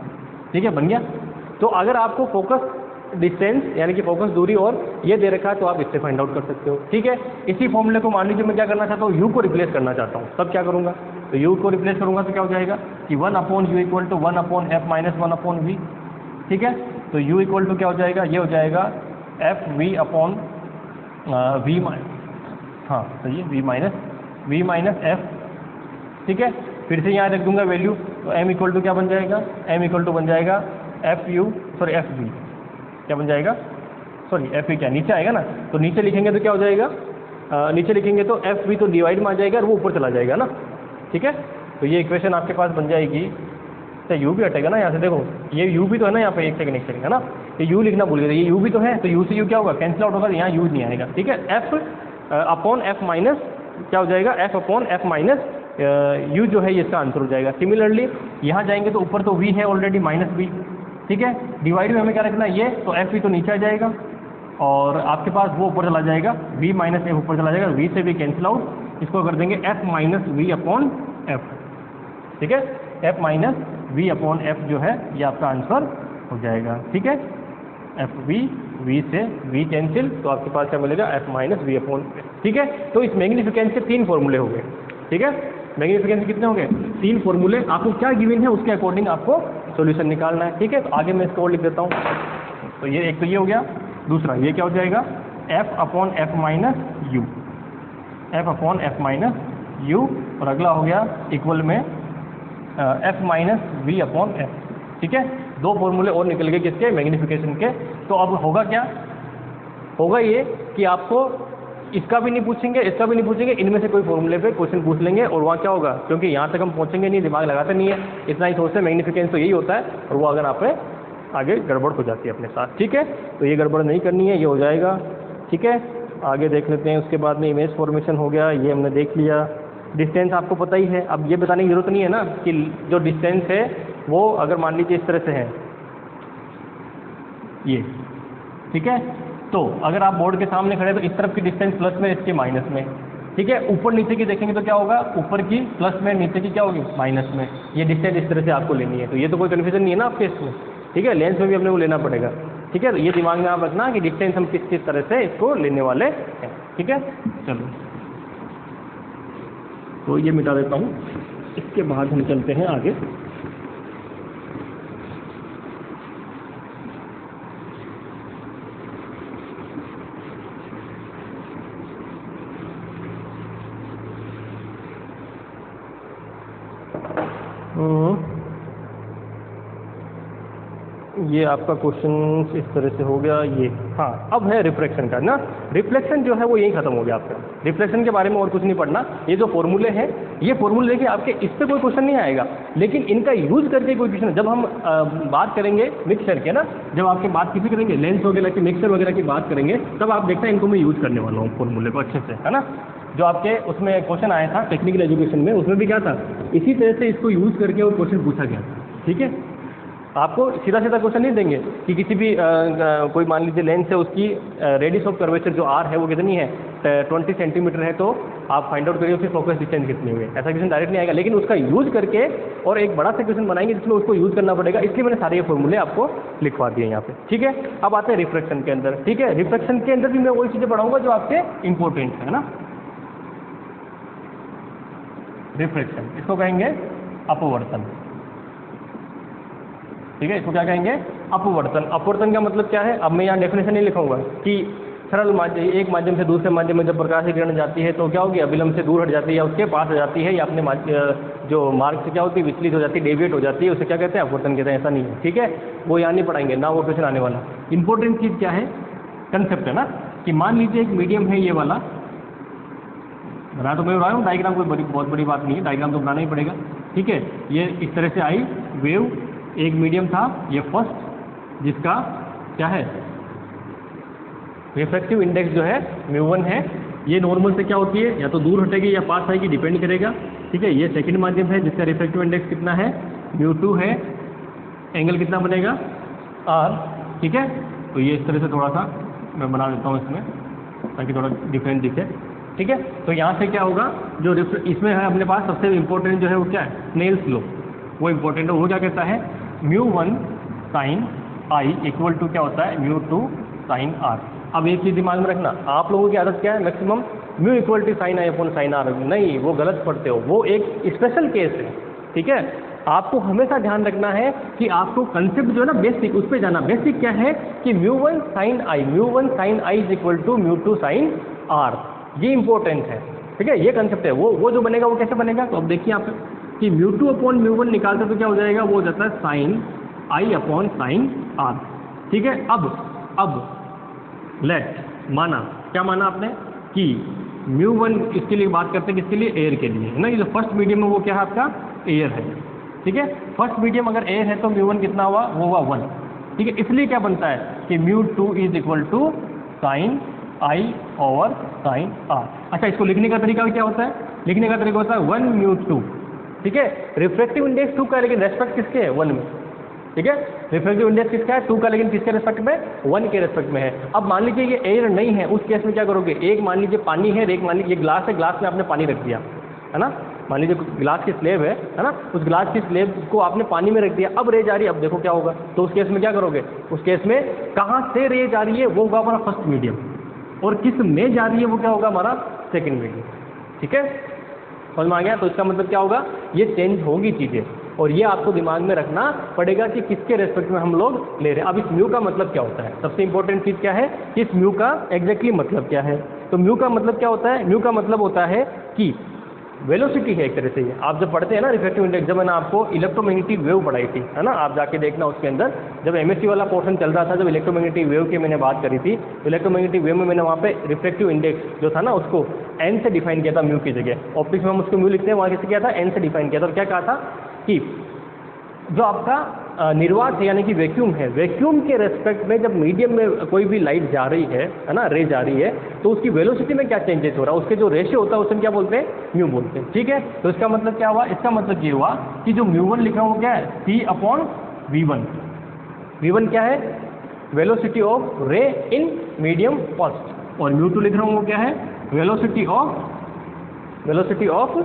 Speaker 1: ठीक है, बन गया। तो अगर आपको फोकस डिस्टेंस यानी कि फोकस दूरी और ये दे रखा है तो आप इससे फाइंड आउट कर सकते हो। ठीक है, इसी फॉर्मूले को मान लीजिए मैं क्या करना चाहता हूँ, U को रिप्लेस करना चाहता हूँ, तब क्या करूँगा, तो U को रिप्लेस करूँगा तो क्या हो जाएगा कि 1/U equal to 1/f minus 1/v। ठीक है, तो U इक्वल टू क्या हो जाएगा, ये हो जाएगा FV अपॉन V हाँ तो ये V माइनस F। ठीक है, फिर से यहाँ रख दूंगा वैल्यू, तो M इक्वल टू क्या बन जाएगा, M इक्वल टू बन जाएगा FV क्या बन जाएगा, FV क्या नीचे आएगा ना, तो नीचे लिखेंगे तो क्या हो जाएगा, नीचे लिखेंगे तो FV तो डिवाइड में आ जाएगा और वो ऊपर चला जाएगा ना। ठीक है, तो ये इक्वेशन आपके पास बन जाएगी, तो U भी हटेगा ना यहाँ से, देखो ये U भी तो है ना यहाँ पे, एक सेकंड है ना, ये U लिखना भूल गए, ये U भी तो है, तो U से U क्या होगा, कैंसिल आउट होगा, यहाँ U नहीं आएगा। ठीक है, F अपॉन F माइनस क्या हो जाएगा, F upon F minus U जो है ये इसका आंसर हो जाएगा। सिमिलरली यहाँ जाएंगे तो ऊपर तो V है ऑलरेडी माइनस V। ठीक है, डिवाइड में हमें क्या रखना है, ये तो FV तो नीचे आ जाएगा और आपके पास वो ऊपर चला जाएगा, V माइनस F ऊपर चला जाएगा, V से भी कैंसिल आउट, इसको कर देंगे F minus V upon F। ठीक है, F minus V upon F जो है ये आपका आंसर हो जाएगा। ठीक है, FV V से V कैंसिल, तो आपके पास क्या मिलेगा, F minus V upon F। ठीक है, तो इस मैग्नीफिकेंस के 3 फॉर्मूले हो गए। ठीक है, मैग्नीफिकेंस कितने हो गए, 3 फॉर्मूले, आपको क्या गिवन है उसके अकॉर्डिंग आपको सॉल्यूशन निकालना है। ठीक है, तो आगे मैं इसको और लिख देता हूँ, तो ये एक तो ये हो गया, दूसरा ये क्या हो जाएगा, F upon F minus U, F upon F minus U, और अगला हो गया इक्वल में F minus V upon F। ठीक है, 2 फॉर्मूले और निकल गए किसके, मैग्नीफिकेशन के। तो अब होगा क्या, होगा ये कि आपको इसका भी नहीं पूछेंगे, इसका भी नहीं पूछेंगे, इनमें से कोई फॉर्मूले पे क्वेश्चन पूछ लेंगे, और वहाँ क्या होगा, क्योंकि यहाँ तक हम पहुँचेंगे नहीं, दिमाग लगाते नहीं है, इतना ही सोचते हैं मैग्नीफिकेंस तो यही होता है, और वो अगर आप आगे गड़बड़ हो जाती है अपने साथ। ठीक है, तो ये गड़बड़ नहीं करनी है, ये हो जाएगा। ठीक है, आगे देख लेते हैं, उसके बाद में इमेज फॉर्मेशन हो गया, ये हमने देख लिया। डिस्टेंस आपको पता ही है, अब ये बताने की जरूरत नहीं है ना कि जो डिस्टेंस है वो अगर मान लीजिए इस तरह से है ये। ठीक है, तो अगर आप बोर्ड के सामने खड़े तो इस तरफ की डिस्टेंस प्लस में, इसके माइनस में। ठीक है, ऊपर नीचे की देखेंगे तो क्या होगा, ऊपर की प्लस में, नीचे की क्या होगी, माइनस में। ये डिस्टेंस इस तरह से आपको लेनी है, तो ये तो कोई कन्फ्यूजन नहीं है ना आपके इसमें। ठीक है, लेंस में भी अपने को लेना पड़ेगा। ठीक है, तो ये दिमाग में आप रखना कि डिस्टेंस हम किस किस तरह से इसको लेने वाले हैं। ठीक है, चलो तो ये मिटा देता हूँ, इसके बाद हम चलते हैं आगे। ये आपका क्वेश्चन इस तरह से हो गया ये। हाँ, अब है रिफ्लेक्शन का ना, रिफ्लेक्शन जो है वो यही खत्म हो गया आपका। रिफ्लेक्शन के बारे में और कुछ नहीं पढ़ना, ये जो फॉर्मूले हैं ये फॉर्मूले देखिए आपके इस पे कोई क्वेश्चन नहीं आएगा, लेकिन इनका यूज करके कोई क्वेश्चन, जब हम बात करेंगे मिक्सचर के ना, जब आपके बात किसी करेंगे लेंस वगैरह की, मिक्सचर वगैरह की बात करेंगे, तब आप देखते हैं इनको मैं यूज करने वाला हूँ फॉर्मूले को अच्छे से, है ना। जो आपके उसमें क्वेश्चन आया था टेक्निकल एजुकेशन में, उसमें भी क्या था, इसी तरह से इसको यूज करके वो क्वेश्चन पूछा गया था। ठीक है, आपको सीधा सीधा क्वेश्चन नहीं देंगे कि किसी भी कोई मान लीजिए लेंस है, उसकी रेडियस ऑफ कर्वेचर जो आर है वो कितनी है 20 सेंटीमीटर है, तो आप फाइंड आउट करिए उसकी फोकस डिस्टेंस कितनी हुई है। ऐसा क्वेश्चन डायरेक्ट नहीं आएगा, लेकिन उसका यूज करके और एक बड़ा सा क्वेश्चन बनाएंगे जिसमें उसको यूज करना पड़ेगा, इसलिए मैंने सारे ये फॉर्मूले आपको लिखवा दिए यहाँ पे। ठीक है, अब आते हैं रिफ्रैक्शन के अंदर। ठीक है, रिफ्रैक्शन के अंदर भी मैं वही चीज़ें पढ़ाऊंगा जो आपके इंपॉर्टेंट है ना। रिफ्रैक्शन इसको कहेंगे अपवर्तन। ठीक है, इसको क्या कहेंगे अपवर्तन। अपवर्तन का मतलब क्या है, अब मैं यहाँ डेफिनेशन नहीं लिखूंगा कि सरल माध्यम, एक माध्यम से दूसरे माध्यम में जब प्रकाश की किरण जाती है तो क्या होगी, अभिलंब से दूर हट जाती है या उसके पास आ जाती है या अपने जो मार्ग से क्या होती है विचलित हो जाती है, डेविएट हो जाती है, उसे क्या कहते हैं अपवर्तन कहते हैं। ऐसा नहीं है, ठीक है, वो यहाँ नहीं पढ़ाएंगे ना, वो क्वेश्चन आने वाला। इंपॉर्टेंट चीज़ क्या है, कंसेप्ट है ना, कि मान लीजिए एक मीडियम है ये वाला, बना तो मैं बना रहा हूँ, डायग्राम कोई बहुत बड़ी बात नहीं है, डायग्राम तो बनाना ही पड़ेगा। ठीक है, ये इस तरह से आई वेव, एक मीडियम था ये फर्स्ट, जिसका क्या है रिफ्रैक्टिव इंडेक्स जो है μ1 है। ये नॉर्मल से क्या होती है, या तो दूर हटेगी या पास आएगी, डिपेंड करेगा। ठीक है, ये सेकंड माध्यम है जिसका रिफ्रैक्टिव इंडेक्स कितना है μ2 है, एंगल कितना बनेगा r। ठीक है, तो ये इस तरह से थोड़ा सा मैं बना देता हूँ इसमें ताकि थोड़ा डिफरेंट दिखे। ठीक है, तो यहाँ से क्या होगा, जो इसमें है अपने पास सबसे इम्पोर्टेंट जो है वो क्या है, स्नेल्स लॉ, वो इम्पोर्टेंट है। वो क्या कहता है μ1 sin I इक्वल टू क्या होता है μ2 sin R। अब एक चीज़ दिमाग में रखना, आप लोगों की आदत क्या है, maximum mu equal to sine I upon sine R, नहीं वो गलत पढ़ते हो, वो एक स्पेशल केस है। ठीक है, आपको हमेशा ध्यान रखना है कि आपको कंसेप्ट जो है ना बेसिक, उस पर जाना। बेसिक क्या है कि μ1 sin I is equal to μ2 sin R, ये इंपॉर्टेंट है। ठीक है, ये कंसेप्ट है। वो जो बनेगा वो कैसे बनेगा, तो अब देखिए आप कि μ2 अपॉन μ1 निकालते तो क्या हो जाएगा, वो हो जाता है sine I upon sine R। ठीक है, अब लेट माना, क्या माना आपने कि μ1 इसके लिए बात करते हैं, किसके लिए, एयर के लिए है ना। ये जो फर्स्ट मीडियम है वो क्या है आपका एयर है। ठीक है, फर्स्ट मीडियम अगर एयर है तो μ1 कितना हुआ, वो हुआ 1। ठीक है, इसलिए क्या बनता है कि μ2 is equal to sine I over sine R। अच्छा, इसको लिखने का तरीका क्या होता है, लिखने का तरीका होता है 1 μ2। ठीक है, रिफ्रैक्टिव इंडेक्स 2 का, लेकिन रेस्पेक्ट किसके है, 1 में। ठीक है, रिफ्रैक्टिव इंडेक्स किसका है, 2 का, लेकिन किसके रेस्पेक्ट में, 1 के रेस्पेक्ट में है। अब मान लीजिए ये एयर नहीं है, उस केस में क्या करोगे, एक मान लीजिए पानी है, एक मान लीजिए ग्लास है, ग्लास में आपने पानी रख दिया है ना, मान लीजिए ग्लास की स्लेब है ना, उस ग्लास की स्लेब को आपने पानी में रख दिया, अब रे जा रही है, अब देखो क्या होगा, तो उस केस में क्या करोगे, उस केस में कहाँ से रे जा रही है वो होगा हमारा फर्स्ट मीडियम, और किस में जा रही है वो क्या होगा हमारा सेकेंड मीडियम। ठीक है, समझ में आ गया। तो इसका मतलब क्या होगा, ये चेंज होगी चीज़ें, और ये आपको दिमाग में रखना पड़ेगा कि किसके रेस्पेक्ट में हम लोग ले रहे हैं। अब इस म्यू का मतलब क्या होता है, सबसे इंपॉर्टेंट चीज़ क्या है, इस म्यू का एग्जैक्टली मतलब क्या है। तो म्यू का मतलब क्या होता है, म्यू का मतलब होता है कि वेलोसिटी है एक तरह से। ये आप जब पढ़ते हैं ना रिफ्रैक्टिव इंडेक्स, जब मैंने आपको इलेक्ट्रोमैग्नेटिक वेव पढ़ाई थी है ना, आप जाके देखना उसके अंदर, जब एमएससी वाला पोर्शन चल रहा था, जब इलेक्ट्रोमैग्नेटिक वेव की मैंने बात करी थी, इलेक्ट्रोमैग्नेटिक वेव में मैंने वहाँ पे रिफ्रैक्टिव इंडेक्स जो था ना उसको एन से डिफाइन किया था म्यू की जगह। ऑप्टिक्स में हम उसको म्यू लिखते हैं, वहाँ कैसे किया था, एन से डिफाइन किया था। और क्या कहा था कि जो आपका निर्वात है यानी कि वैक्यूम है, वैक्यूम के रेस्पेक्ट में जब मीडियम में कोई भी लाइट जा रही है ना, रे जा रही है, तो उसकी वेलोसिटी में क्या चेंजेस हो रहा है, उसके जो रेशियो होता है उसे क्या बोलते हैं, म्यू बोलते हैं। ठीक है, तो इसका मतलब क्या हुआ, इसका मतलब ये हुआ कि जो μ1 लिखा हुआ क्या है, c अपॉन v1। v1 क्या है, वेलोसिटी ऑफ रे इन मीडियम फर्स्ट, और μ2 लिख रहा हूँ वो क्या है, वेलोसिटी ऑफ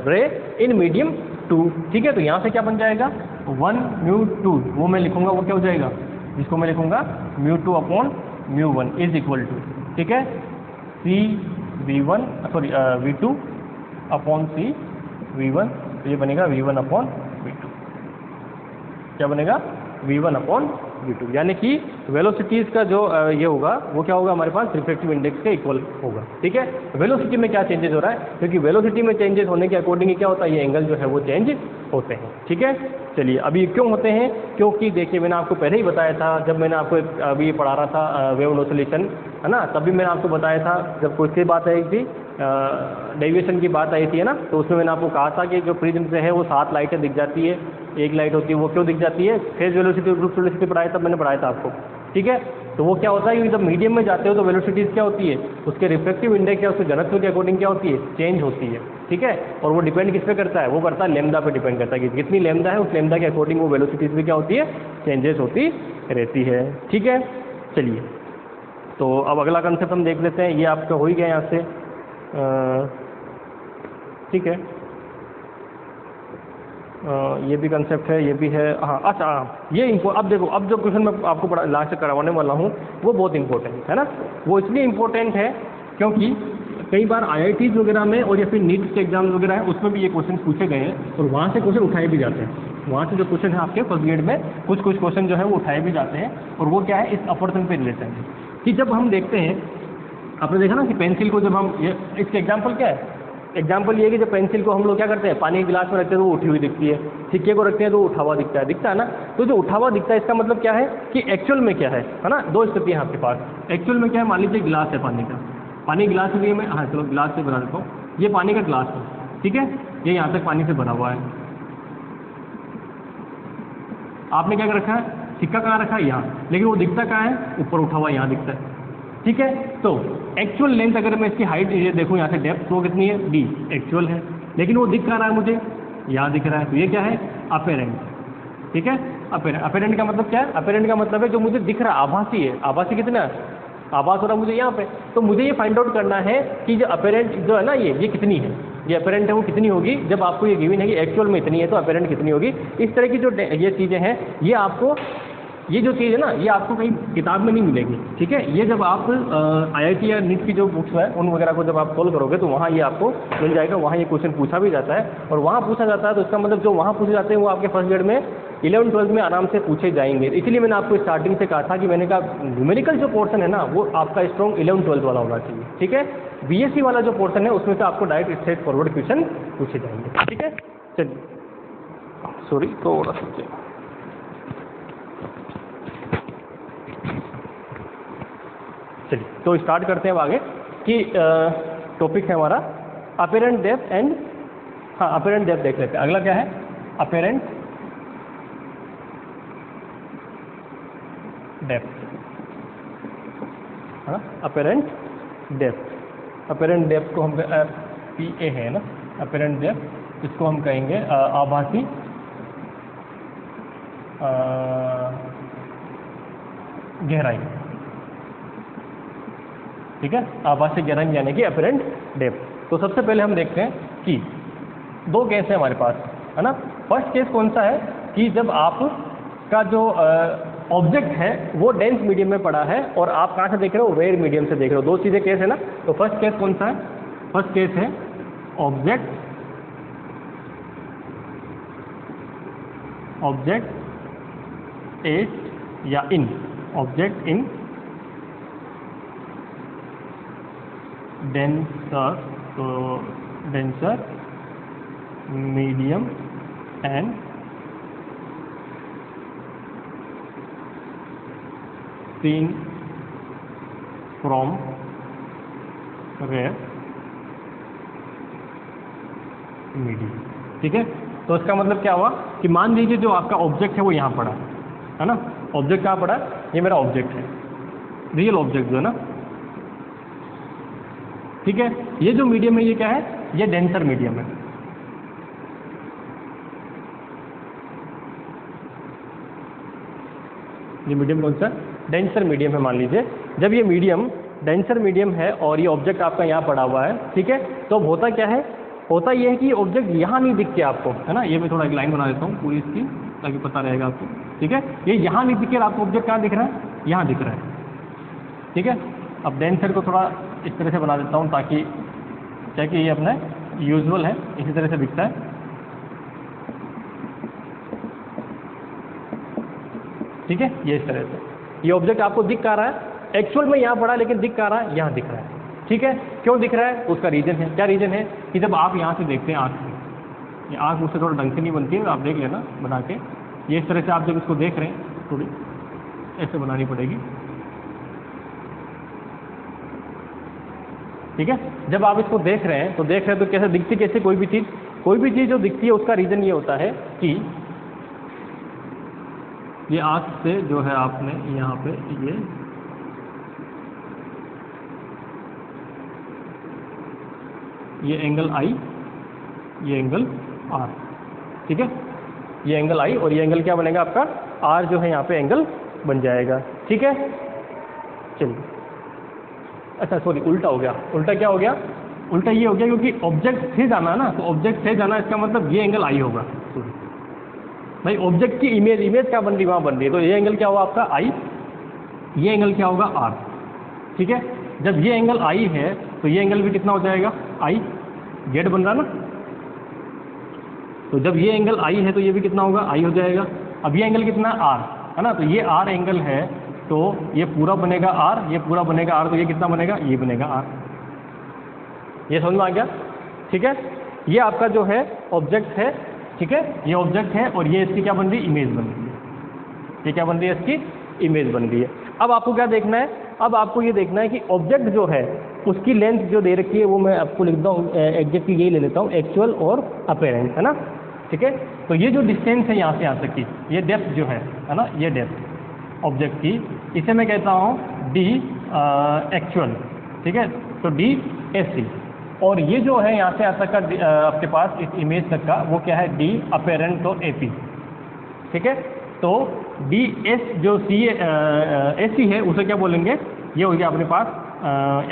Speaker 1: रे इन मीडियम 2। ठीक है, तो यहाँ से क्या बन जाएगा 1 μ2, वो मैं लिखूंगा, वो क्या हो जाएगा, जिसको मैं लिखूंगा μ2 अपॉन μ1 इज इक्वल टू, ठीक है, c v1 sorry v2 upon c v1, तो ये बनेगा v1 अपॉन v2। क्या बनेगा, v1 अपॉन v2, यानी कि वेलोसिटीज़ का जो ये होगा वो क्या होगा हमारे पास रिफ्रैक्टिव इंडेक्स के इक्वल होगा। ठीक है, वेलोसिटी में क्या चेंजेस हो रहा है, क्योंकि वेलोसिटी में चेंजेस होने के अकॉर्डिंग क्या होता है, ये एंगल जो है वो चेंज होते हैं। ठीक है, चलिए अभी क्यों होते हैं, क्योंकि देखिए मैंने आपको पहले ही बताया था, जब मैंने आपको अभी पढ़ा रहा था वेव ऑसिलेशन है ना, तभी मैंने आपको बताया था, जब कोई सी बात आई थी डेविएशन की बात आई थी है ना, तो उसमें मैंने आपको कहा था कि जो प्रिज्म से है वो 7 लाइटें दिख जाती है, एक लाइट होती है वो क्यों दिख जाती है, फेज वेलोसिटी और ग्रुप वेलोसिटी पढ़ाया, तब मैंने पढ़ाया था आपको। ठीक है, तो वो क्या होता है कि जब मीडियम में जाते हो तो वेलोसिटीज़ क्या होती है, उसके रिफ्लेक्टिव इंडेक्स या उसके घनत्व के अकॉर्डिंग क्या होती है, चेंज होती है। ठीक है, और वो डिपेंड किस पे करता है, वो करता है लैम्डा पे डिपेंड करता है कि कितनी लैम्डा है, उस लैम्डा के अकॉर्डिंग वो वेलोसिटीज़ भी क्या होती है, चेंजेस होती रहती है। ठीक है, चलिए तो अब अगला कंसेप्ट हम देख लेते हैं। ये आपका हो ही गया यहाँ से, ठीक है। ये भी कंसेप्ट है, ये भी है। हाँ अच्छा, ये अब देखो, अब जो क्वेश्चन मैं आपको पढ़ा लास्ट से करवाने वाला हूँ वो बहुत इंपॉर्टेंट है ना। वो इसलिए इम्पोर्टेंट है क्योंकि कई बार IITs वगैरह में और या फिर नीट के एग्जाम वगैरह है उसमें भी ये क्वेश्चन पूछे गए हैं और वहाँ से क्वेश्चन उठाए भी जाते हैं। वहाँ से जो क्वेश्चन है आपके फर्स्ट ग्रेड में कुछ क्वेश्चन जो है वो उठाए भी जाते हैं और वो क्या है, इस अपवर्तन पे रिलेटेड है कि जब हम देखते हैं, आपने देखा ना कि पेंसिल को जब हम इसके एग्जाम्पल क्या है, एग्जाम्पल ये कि जब पेंसिल को हम लोग क्या करते हैं, पानी के गिलास में रखते हैं तो वो उठी हुई दिखती है, सिक्के को रखते हैं तो वो उठा हुआ दिखता है ना। तो जो उठा हुआ दिखता है इसका मतलब क्या है कि एक्चुअल में क्या है ना। दो स्थिति है आपके पास, एक्चुअल में क्या है, मान लीजिए गिलास है पानी का, पानी गिलास के लिए मैं, हाँ चलो गिलास से बना देता हूँ, ये पानी का गिलास है, ठीक है, ये यहाँ तक पानी से भरा हुआ है। आपने क्या रखा है, सिक्का कहाँ रखा है, यहाँ, लेकिन वो दिखता कहाँ है, ऊपर उठा हुआ यहाँ दिखता है। ठीक है, तो एक्चुअल लेंथ अगर मैं इसकी हाइट ये देखूँ यहाँ से डेप्थ वो कितनी है, d एक्चुअल है, लेकिन वो दिख कहाँ रहा है मुझे, यहाँ दिख रहा है, तो ये क्या है, अपेरेंट। ठीक है, अपेरेंट का मतलब क्या है, अपेरेंट का मतलब है जो मुझे दिख रहा है, आभासी है। आभासी कितना है, आभास हो रहा है मुझे यहाँ पे, तो मुझे ये फाइंड आउट करना है कि जो अपेरेंट जो है ना, ये कितनी है, ये अपेरेंट है वो कितनी होगी। जब आपको ये गिवन है कि एक्चुअल में इतनी है तो अपेरेंट कितनी होगी। इस तरह की जो ये चीज़ें हैं, ये आपको, ये जो चीज़ है ना, ये आपको कहीं किताब में नहीं मिलेगी। ठीक है, ये जब आप IIT या नीट की जो बुक्स है उन वगैरह को जब आप सोल्व करोगे तो वहाँ ये आपको मिल जाएगा। वहाँ ये क्वेश्चन पूछा भी जाता है और वहाँ पूछा जाता है तो इसका मतलब जो वहाँ पूछे जाते हैं वो आपके फर्स्ट ग्रेड में 11th-12th में आराम से पूछे जाएंगे। इसीलिए मैंने आपको स्टार्टिंग से कहा था कि मैंने कहा न्यूमेरिकल जो पोर्शन है ना वो आपका स्ट्रॉन्ग 11th-12th वाला होना चाहिए। ठीक है, BSc वाला जो पोर्शन है उसमें से आपको डायरेक्ट स्ट्रेट फॉरवर्ड क्वेश्चन पूछे जाएंगे। ठीक है, चलिए, सॉरी थोड़ा सा, चलिए तो स्टार्ट करते हैं अब आगे कि टॉपिक है हमारा अपेरेंट डेप्थ एंड, हाँ अपेरेंट डेप्थ देख लेते हैं। अगला क्या है, अपेरेंट डेप्थ, हाँ अपेरेंट डेप्थ। अपेरेंट डेप्थ को हम PA है ना, अपेरेंट डेप्थ, इसको हम कहेंगे आभासी गहराई। ठीक है, आभासी गहराई यानी कि अपेरेंट डेप्थ। तो सबसे पहले हम देखते हैं कि दो केस है हमारे पास, है ना। फर्स्ट केस कौन सा है कि जब आपका जो ऑब्जेक्ट है वो डेंस मीडियम में पड़ा है और आप कहाँ से देख रहे हो, रेयर मीडियम से देख रहे हो। दो चीज़ें केस है ना। तो फर्स्ट केस कौन सा है, फर्स्ट केस है ऑब्जेक्ट एट या इन, ऑब्जेक्ट इन डेंसर, तो denser medium and seen from rare medium. ठीक है, तो इसका मतलब क्या हुआ कि मान लीजिए जो आपका ऑब्जेक्ट है वो यहाँ पड़ा है ना। ऑब्जेक्ट कहाँ पड़ा है, ये मेरा ऑब्जेक्ट है, रियल ऑब्जेक्ट जो है ना। ठीक है, ये जो मीडियम है ये क्या है, ये डेंसर मीडियम है। ये मीडियम कौन सा, डेंसर मीडियम है। मान लीजिए जब ये मीडियम डेंसर मीडियम है और ये ऑब्जेक्ट आपका यहाँ पड़ा हुआ है, ठीक है, तो अब होता क्या है, होता ये है कि ऑब्जेक्ट यहाँ नहीं दिखते आपको, है ना। ये मैं थोड़ा एक लाइन बना देता हूँ पूरी इसकी ताकि पता रहेगा आपको। ठीक है, ये यहाँ नहीं दिखे, आपको ऑब्जेक्ट कहाँ दिख रहा है, यहाँ दिख रहा है। ठीक है, अब डेंसर को थोड़ा इस तरह से बना देता हूँ ताकि क्या कि ये अपना यूजुअल है, इसी तरह से दिखता है। ठीक है, ये इस तरह से ये ऑब्जेक्ट आपको दिख कहाँ रहा है, एक्चुअल में यहाँ पड़ा लेकिन दिख कहाँ रहा है, यहाँ दिख रहा है। ठीक है, क्यों दिख रहा है, उसका रीज़न है। क्या रीज़न है कि जब आप यहाँ से देखते हैं आँख से, ये आँख मुझसे थोड़ा ढंग से नहीं बनती है, आप देख लेना बना के। ये इस तरह से आप जब इसको देख रहे हैं, थोड़ी ऐसे बनानी पड़ेगी। ठीक है, जब आप इसको देख रहे हैं तो देख रहे हैं तो कैसे दिखती, कैसे कोई भी चीज़ जो दिखती है उसका रीज़न ये होता है कि ये आँख से जो है आपने यहाँ पे ये ये एंगल आई, ये एंगल आर, ठीक है, ये एंगल आई और ये एंगल क्या बनेगा आपका आर जो है यहाँ पे एंगल बन जाएगा, ठीक है। चलिए, अच्छा सॉरी उल्टा हो गया, उल्टा क्या हो गया, उल्टा ये हो गया क्योंकि ऑब्जेक्ट से जाना ना, तो ऑब्जेक्ट से जाना इसका मतलब ये एंगल आई होगा, सॉरी भाई ऑब्जेक्ट की इमेज, इमेज क्या बन रही वहाँ बन रही है, तो ये एंगल क्या होगा आपका आई, ये एंगल क्या होगा आर, ठीक है। जब ये एंगल आई है तो ये एंगल भी कितना हो जाएगा आई, गेट बन रहा ना, तो जब ये एंगल आई है तो ये भी कितना होगा आई हो जाएगा। अब ये एंगल कितना आर है ना, तो ये आर एंगल है तो ये पूरा बनेगा आर, ये पूरा बनेगा आर, तो ये कितना बनेगा ये बनेगा आर, ये समझ में आ गया, ठीक है। ये आपका जो है ऑब्जेक्ट है, ठीक है, ये ऑब्जेक्ट है और ये इसकी क्या बन रही है इमेज बन रही है, ये क्या बन रही है इसकी इमेज बन रही है। अब आपको क्या देखना है, अब आपको ये देखना है कि ऑब्जेक्ट जो है उसकी लेंथ जो दे रखी है वो मैं आपको लिखता हूँ एग्जैक्टली यही ले लेता हूँ, एक्चुअल और अपेरेंट, है ना, ठीक है। तो ये जो डिस्टेंस है यहाँ से यहाँ तक की, ये डेप्थ जो है ना, ये डेप्थ ऑब्जेक्ट की, इसे मैं कहता हूँ डी एक्चुअल, ठीक है, तो डी एस सी। और ये जो है यहाँ से यहाँ तक का आपके पास इस इमेज तक का वो क्या है डी अपेरेंट तो ए पी, ठीक है। तो डी एस जो सी एस सी है उसे क्या बोलेंगे, ये हो गया अपने पास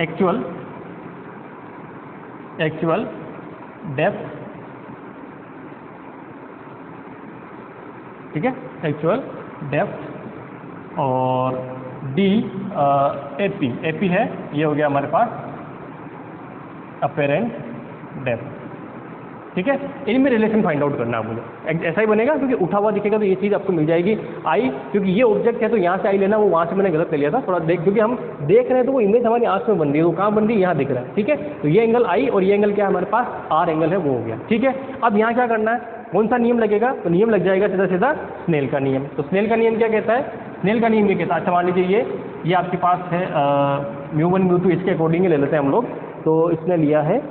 Speaker 1: एक्चुअल, एक्चुअल डेप्थ, ठीक है, एक्चुअल डेप्थ, और डी ए पी है, ये हो गया हमारे पास अपेरेंट डेप्थ, ठीक है। इनमें रिलेशन फाइंड आउट करना है मुझे, ऐसा ही बनेगा क्योंकि उठा हुआ दिखेगा तो ये चीज़ आपको मिल जाएगी आई, क्योंकि ये ऑब्जेक्ट है तो यहाँ से आई लेना, वो वहाँ से मैंने गलत ले लिया था थोड़ा देख, क्योंकि हम देख रहे हैं तो वो इमेज हमारी आँख में बन रही है, वो कहाँ बन रही है यहाँ दिख रहा है, ठीक है। तो ये एंगल आई और ये एंगल क्या है हमारे पास आर एंगल है, वो हो गया, ठीक है। अब यहाँ क्या करना है, कौन सा नियम लगेगा, तो नियम लग जाएगा सीधा सीधा स्नेल का नियम। तो स्नेल का नियम क्या कहता है, स्नेल का नियम ये कहता है, अच्छा मान लीजिए ये आपके पास है म्यू 1 म्यू 2, इसके अकॉर्डिंग ले लेते हैं हम लोग, तो इसने लिया है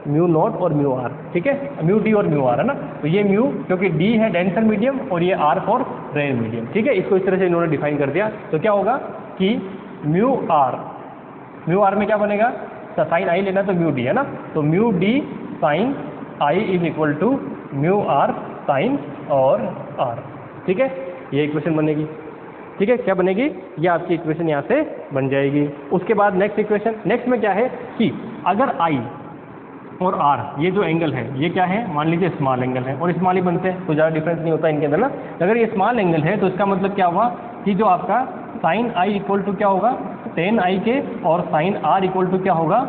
Speaker 1: म्यू नॉट और म्यू आर, ठीक है, म्यू डी और म्यू आर है ना, तो ये म्यू क्योंकि डी है डेंसर मीडियम और ये आर फॉर रेयर मीडियम, ठीक है, इसको इस तरह से इन्होंने डिफाइन कर दिया। तो क्या होगा कि म्यू आर में क्या बनेगा, साइन आई लेना तो म्यू डी है ना, तो mu D sine I is equal to mu R sine और आर, ठीक है, ये इक्वेशन बनेगी, ठीक है, क्या बनेगी, ये आपकी इक्वेशन यहाँ से बन जाएगी। उसके बाद नेक्स्ट इक्वेशन, नेक्स्ट में क्या है कि अगर आई और आर ये जो एंगल है ये क्या है, मान लीजिए स्मॉल एंगल है और स्मॉल ही बनते हैं तो ज़्यादा डिफरेंस नहीं होता इनके अंदर ना। अगर ये स्मॉल एंगल है तो इसका मतलब क्या हुआ कि जो आपका साइन आई इक्वल टू क्या होगा टेन आई के, और साइन आर इक्वल टू क्या होगा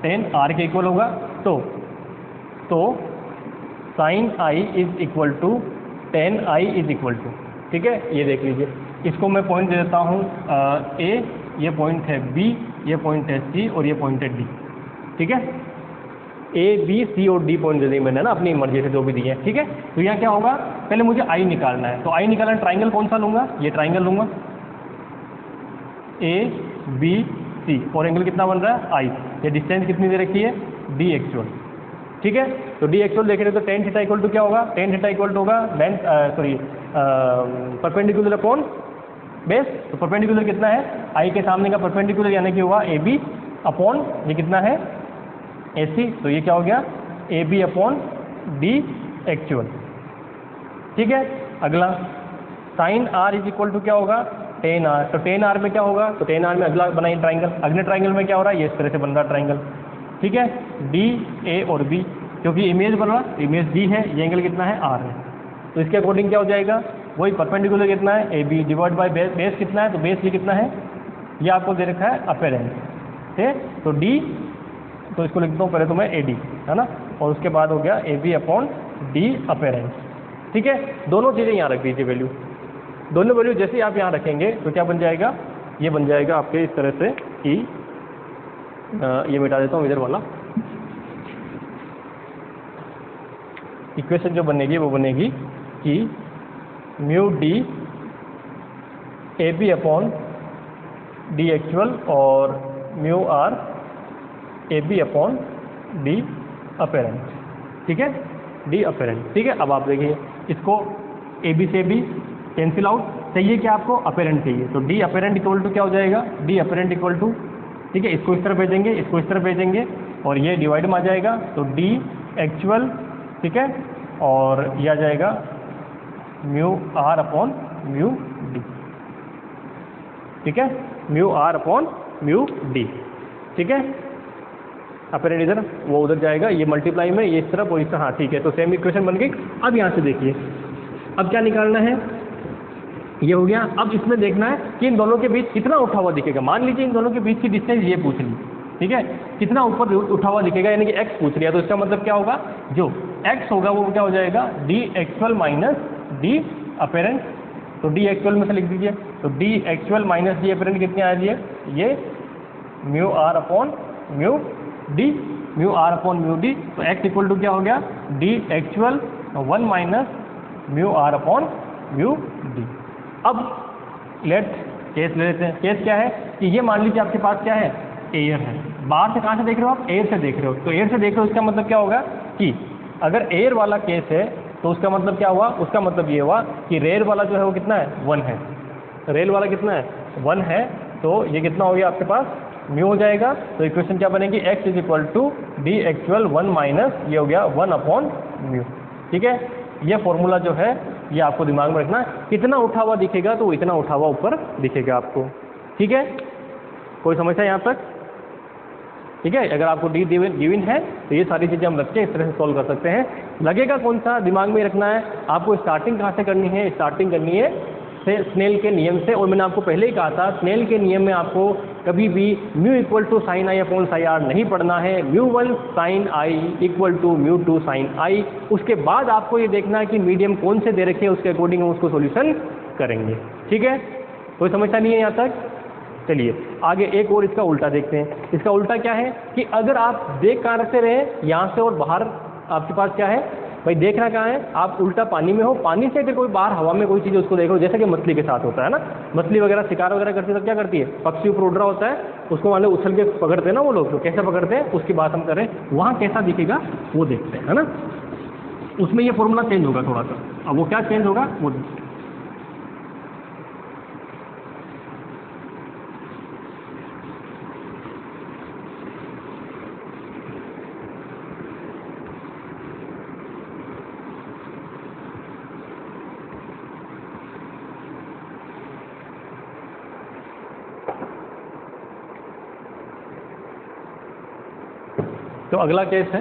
Speaker 1: टेन आर के इक्वल होगा। तो sine I is equal to tan I is equal to, ठीक है, ये देख लीजिए, इसको मैं पॉइंट दे देता हूँ ए, ये पॉइंट है बी, ये पॉइंट है सी और ये पॉइंट है डी, ठीक है, ए बी सी और डी पॉइंट दे दी मैंने ना अपनी मर्जी से जो भी दिए हैं, ठीक है। तो यहाँ क्या होगा, पहले मुझे आई निकालना है, तो आई निकालना ट्राइंगल कौन सा लूँगा, ये ट्राइंगल लूँगा ए बी सी, और एंगल कितना बन रहा है आई, ये डिस्टेंस कितनी दे रखी है डी एक्चुअल, ठीक है। तो डी एक्चुअल देख रहे तो टेन थीटा इक्वल टू क्या होगा, टेन थीटा इक्वल टू होगा length sorry perpendicular upon base, तो परपेंडिकुलर कितना है आई के सामने का परपेंडिकुलर यानी कि हुआ ए बी अपॉन ये कितना है ए सी, तो ये क्या हो गया A B upon D actual, ठीक है। अगला sine R is equal to क्या होगा टेन आर, तो टेन आर में क्या होगा, तो टेन आर में अगला बनाइए ट्राइंगल, अगले ट्राइंगल में क्या हो रहा है ये इस तरह से बन रहा है ट्राइंगल, ठीक है, डी ए और बी, क्योंकि इमेज बन रहा इमेज डी है, ये एंगल कितना है आर है, तो इसके अकॉर्डिंग क्या हो जाएगा वही परपेंडिकुलर कितना है A B divide by base कितना है, तो बेस ये कितना है ये आपको दे रखा है अपेरेंट, ठीक है, तो डी, तो इसको लिखता हूँ पहले तो मैं ए डी है ना, और उसके बाद हो गया A B upon D apparent, ठीक है। दोनों चीज़ें यहाँ रख दीजिए वैल्यू, दोनों वैल्यू जैसे ही आप यहाँ रखेंगे तो क्या बन जाएगा, ये बन जाएगा आपके इस तरह से कि ये मिटा देता हूँ इधर वाला, इक्वेशन जो बनेगी वो बनेगी कि mu D A B upon D actual और mu R A B upon D apparent, ठीक है, डी अपेरेंट, ठीक है। अब आप देखिए इसको ए बी से भी कैंसिल आउट, चाहिए क्या आपको अपेरेंट चाहिए, तो डी अपेरेंट इक्वल टू क्या हो जाएगा डी अपेरेंट इक्वल टू, ठीक है, इसको इस तरह भेजेंगे, इसको इस तरह भेजेंगे, और ये डिवाइड में आ जाएगा तो डी एक्चुअल, ठीक है, और ये आ जाएगा mu R upon mu D, ठीक है, mu R upon mu D, ठीक है। अपेरेंट इधर वो उधर जाएगा, ये मल्टीप्लाई में ये इस तरफ और इस तरह, हाँ ठीक है, तो सेम इक्वेशन बन गई। अब यहाँ से देखिए अब क्या निकालना है, ये हो गया। अब इसमें देखना है कि इन दोनों के बीच कितना उठा हुआ दिखेगा। मान लीजिए इन दोनों के बीच की डिस्टेंस ये पूछ ली, ठीक है, कितना ऊपर उठा हुआ दिखेगा, यानी कि x पूछ लिया, तो इसका मतलब क्या होगा, जो x होगा वो क्या हो जाएगा, D actual minus D apparent. तो डी एक्चुअल में से लिख दीजिए, तो D actual minus D apparent कितने आ रही है, ये mu R upon mu D, mu R upon mu D. तो x इक्वल टू क्या हो गया, D actual 1 minus mu R upon mu D. अब लेट केस ले लेते हैं। केस क्या है कि ये मान लीजिए आपके पास क्या है, एयर है। बाहर से कहाँ से देख रहे हो आप, एयर से देख रहे हो, तो एयर से देख रहे हो, इसका मतलब क्या होगा कि अगर एयर वाला केस है तो उसका मतलब क्या हुआ, उसका मतलब ये हुआ कि रेयर वाला जो है वो कितना है, 1 है। रेयर वाला कितना है, 1 है, तो ये कितना हो गया आपके पास, म्यू हो जाएगा। तो इक्वेशन क्या बनेगी, x is equal to D actual 1 minus ये हो गया 1 अपॉन म्यू, ठीक है। ये फॉर्मूला जो है ये आपको दिमाग में रखना है, कितना उठा हुआ दिखेगा तो इतना उठा हुआ ऊपर दिखेगा आपको, ठीक है। कोई समस्या यहाँ तक, ठीक है। अगर आपको डी गिवन है तो ये सारी चीज़ें हम रख के इस तरह से सॉल्व कर सकते हैं। लगेगा कौन सा, दिमाग में रखना है आपको, स्टार्टिंग कहाँ से करनी है, स्टार्टिंग करनी है स्नेल के नियम से। और मैंने आपको पहले ही कहा था स्नेल के नियम में आपको कभी भी mu equal to sine I upon sine R नहीं पढ़ना है, mu 1 sine I equal to mu 2 sine I. उसके बाद आपको ये देखना है कि मीडियम कौन से दे रखे हैं, उसके अकॉर्डिंग हम उसको सॉल्यूशन करेंगे, ठीक है। कोई समस्या नहीं है यहाँ तक। चलिए आगे एक और इसका उल्टा देखते हैं। इसका उल्टा क्या है कि अगर आप देख कहाँ रखते रहे, यहाँ से और बाहर आपके पास क्या है भाई, देखना कहाँ है, आप उल्टा पानी में हो, पानी से अगर कोई बाहर हवा में कोई चीज़ उसको देखो, जैसे कि मछली के साथ होता है ना, मछली वगैरह शिकार वगैरह करती है तो क्या करती है, पक्षी ऊपर उड़ रहा होता है, उसको मान लो उछल के पकड़ते हैं ना वो लोग, तो कैसे पकड़ते हैं उसकी बात हम करें, वहाँ कैसा दिखेगा वो देखते हैं, है ना। उसमें ये फॉर्मूला चेंज होगा थोड़ा सा। अब वो क्या चेंज होगा वो तो अगला केस है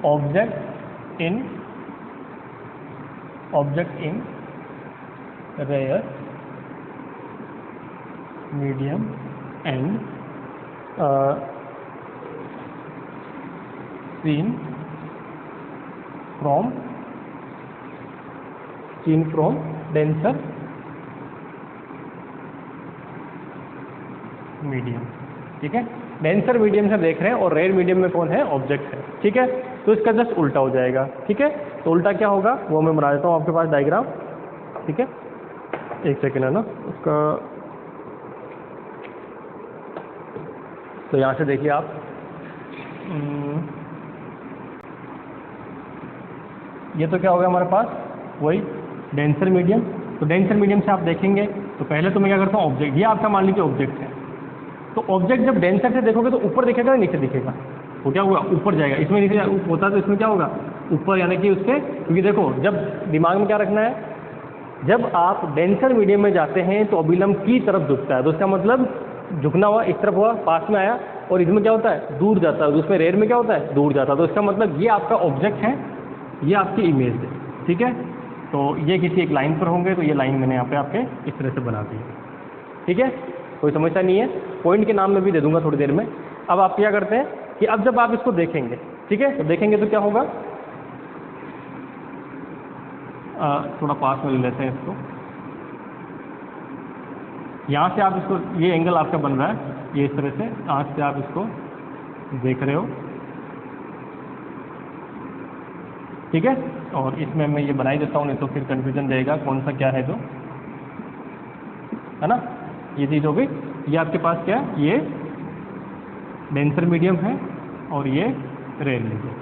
Speaker 1: object in rare medium and seen from denser medium, ठीक है। डेंसर मीडियम से देख रहे हैं और रेयर मीडियम में कौन है, ऑब्जेक्ट है, ठीक है। तो इसका जस्ट उल्टा हो जाएगा, ठीक है। तो उल्टा क्या होगा वो मैं बना देता हूँ आपके पास डायग्राम, ठीक है। एक सेकेंड है ना उसका, तो यहाँ से देखिए आप, ये तो क्या होगा हमारे पास वही डेंसर मीडियम। तो डेंसर मीडियम से आप देखेंगे तो पहले तो मैं क्या करता हूँ, ऑब्जेक्ट, ये आपका मान लीजिए ऑब्जेक्ट है। तो ऑब्जेक्ट जब डेंसर से देखोगे तो ऊपर दिखेगा या नीचे दिखेगा, वो क्या होगा ऊपर जाएगा। इसमें नीचे होता है तो इसमें क्या होगा ऊपर, यानी कि उससे, क्योंकि देखो जब दिमाग में क्या रखना है, जब आप डेंसर मीडियम में जाते हैं तो अभिलंब की तरफ झुकता है, तो इसका मतलब झुकना हुआ इस तरफ हुआ, पास में आया, और इसमें क्या होता है दूर जाता है, उसमें रेयर में क्या होता है दूर जाता है। तो इसका मतलब ये आपका ऑब्जेक्ट है, ये आपकी इमेज है, ठीक है। तो ये किसी एक लाइन पर होंगे, तो ये लाइन मैंने यहाँ पे आपके इस तरह से बना दी, ठीक है। कोई समस्या नहीं है, पॉइंट के नाम में भी दे दूंगा थोड़ी देर में। अब आप क्या करते हैं कि अब जब आप इसको देखेंगे, ठीक है, तो देखेंगे तो क्या होगा, थोड़ा पास में ले लेते हैं इसको, यहाँ से आप इसको, ये एंगल आपका बन रहा है ये इस तरह से, आज से आप इसको देख रहे हो, ठीक है। और इसमें मैं ये बना ही देता हूँ, नहीं तो फिर कंफ्यूजन रहेगा कौन सा क्या है, जो है ना, ये चीज़ हो गई। ये आपके पास क्या है, ये डेंसर मीडियम है और ये रेयर मीडियम,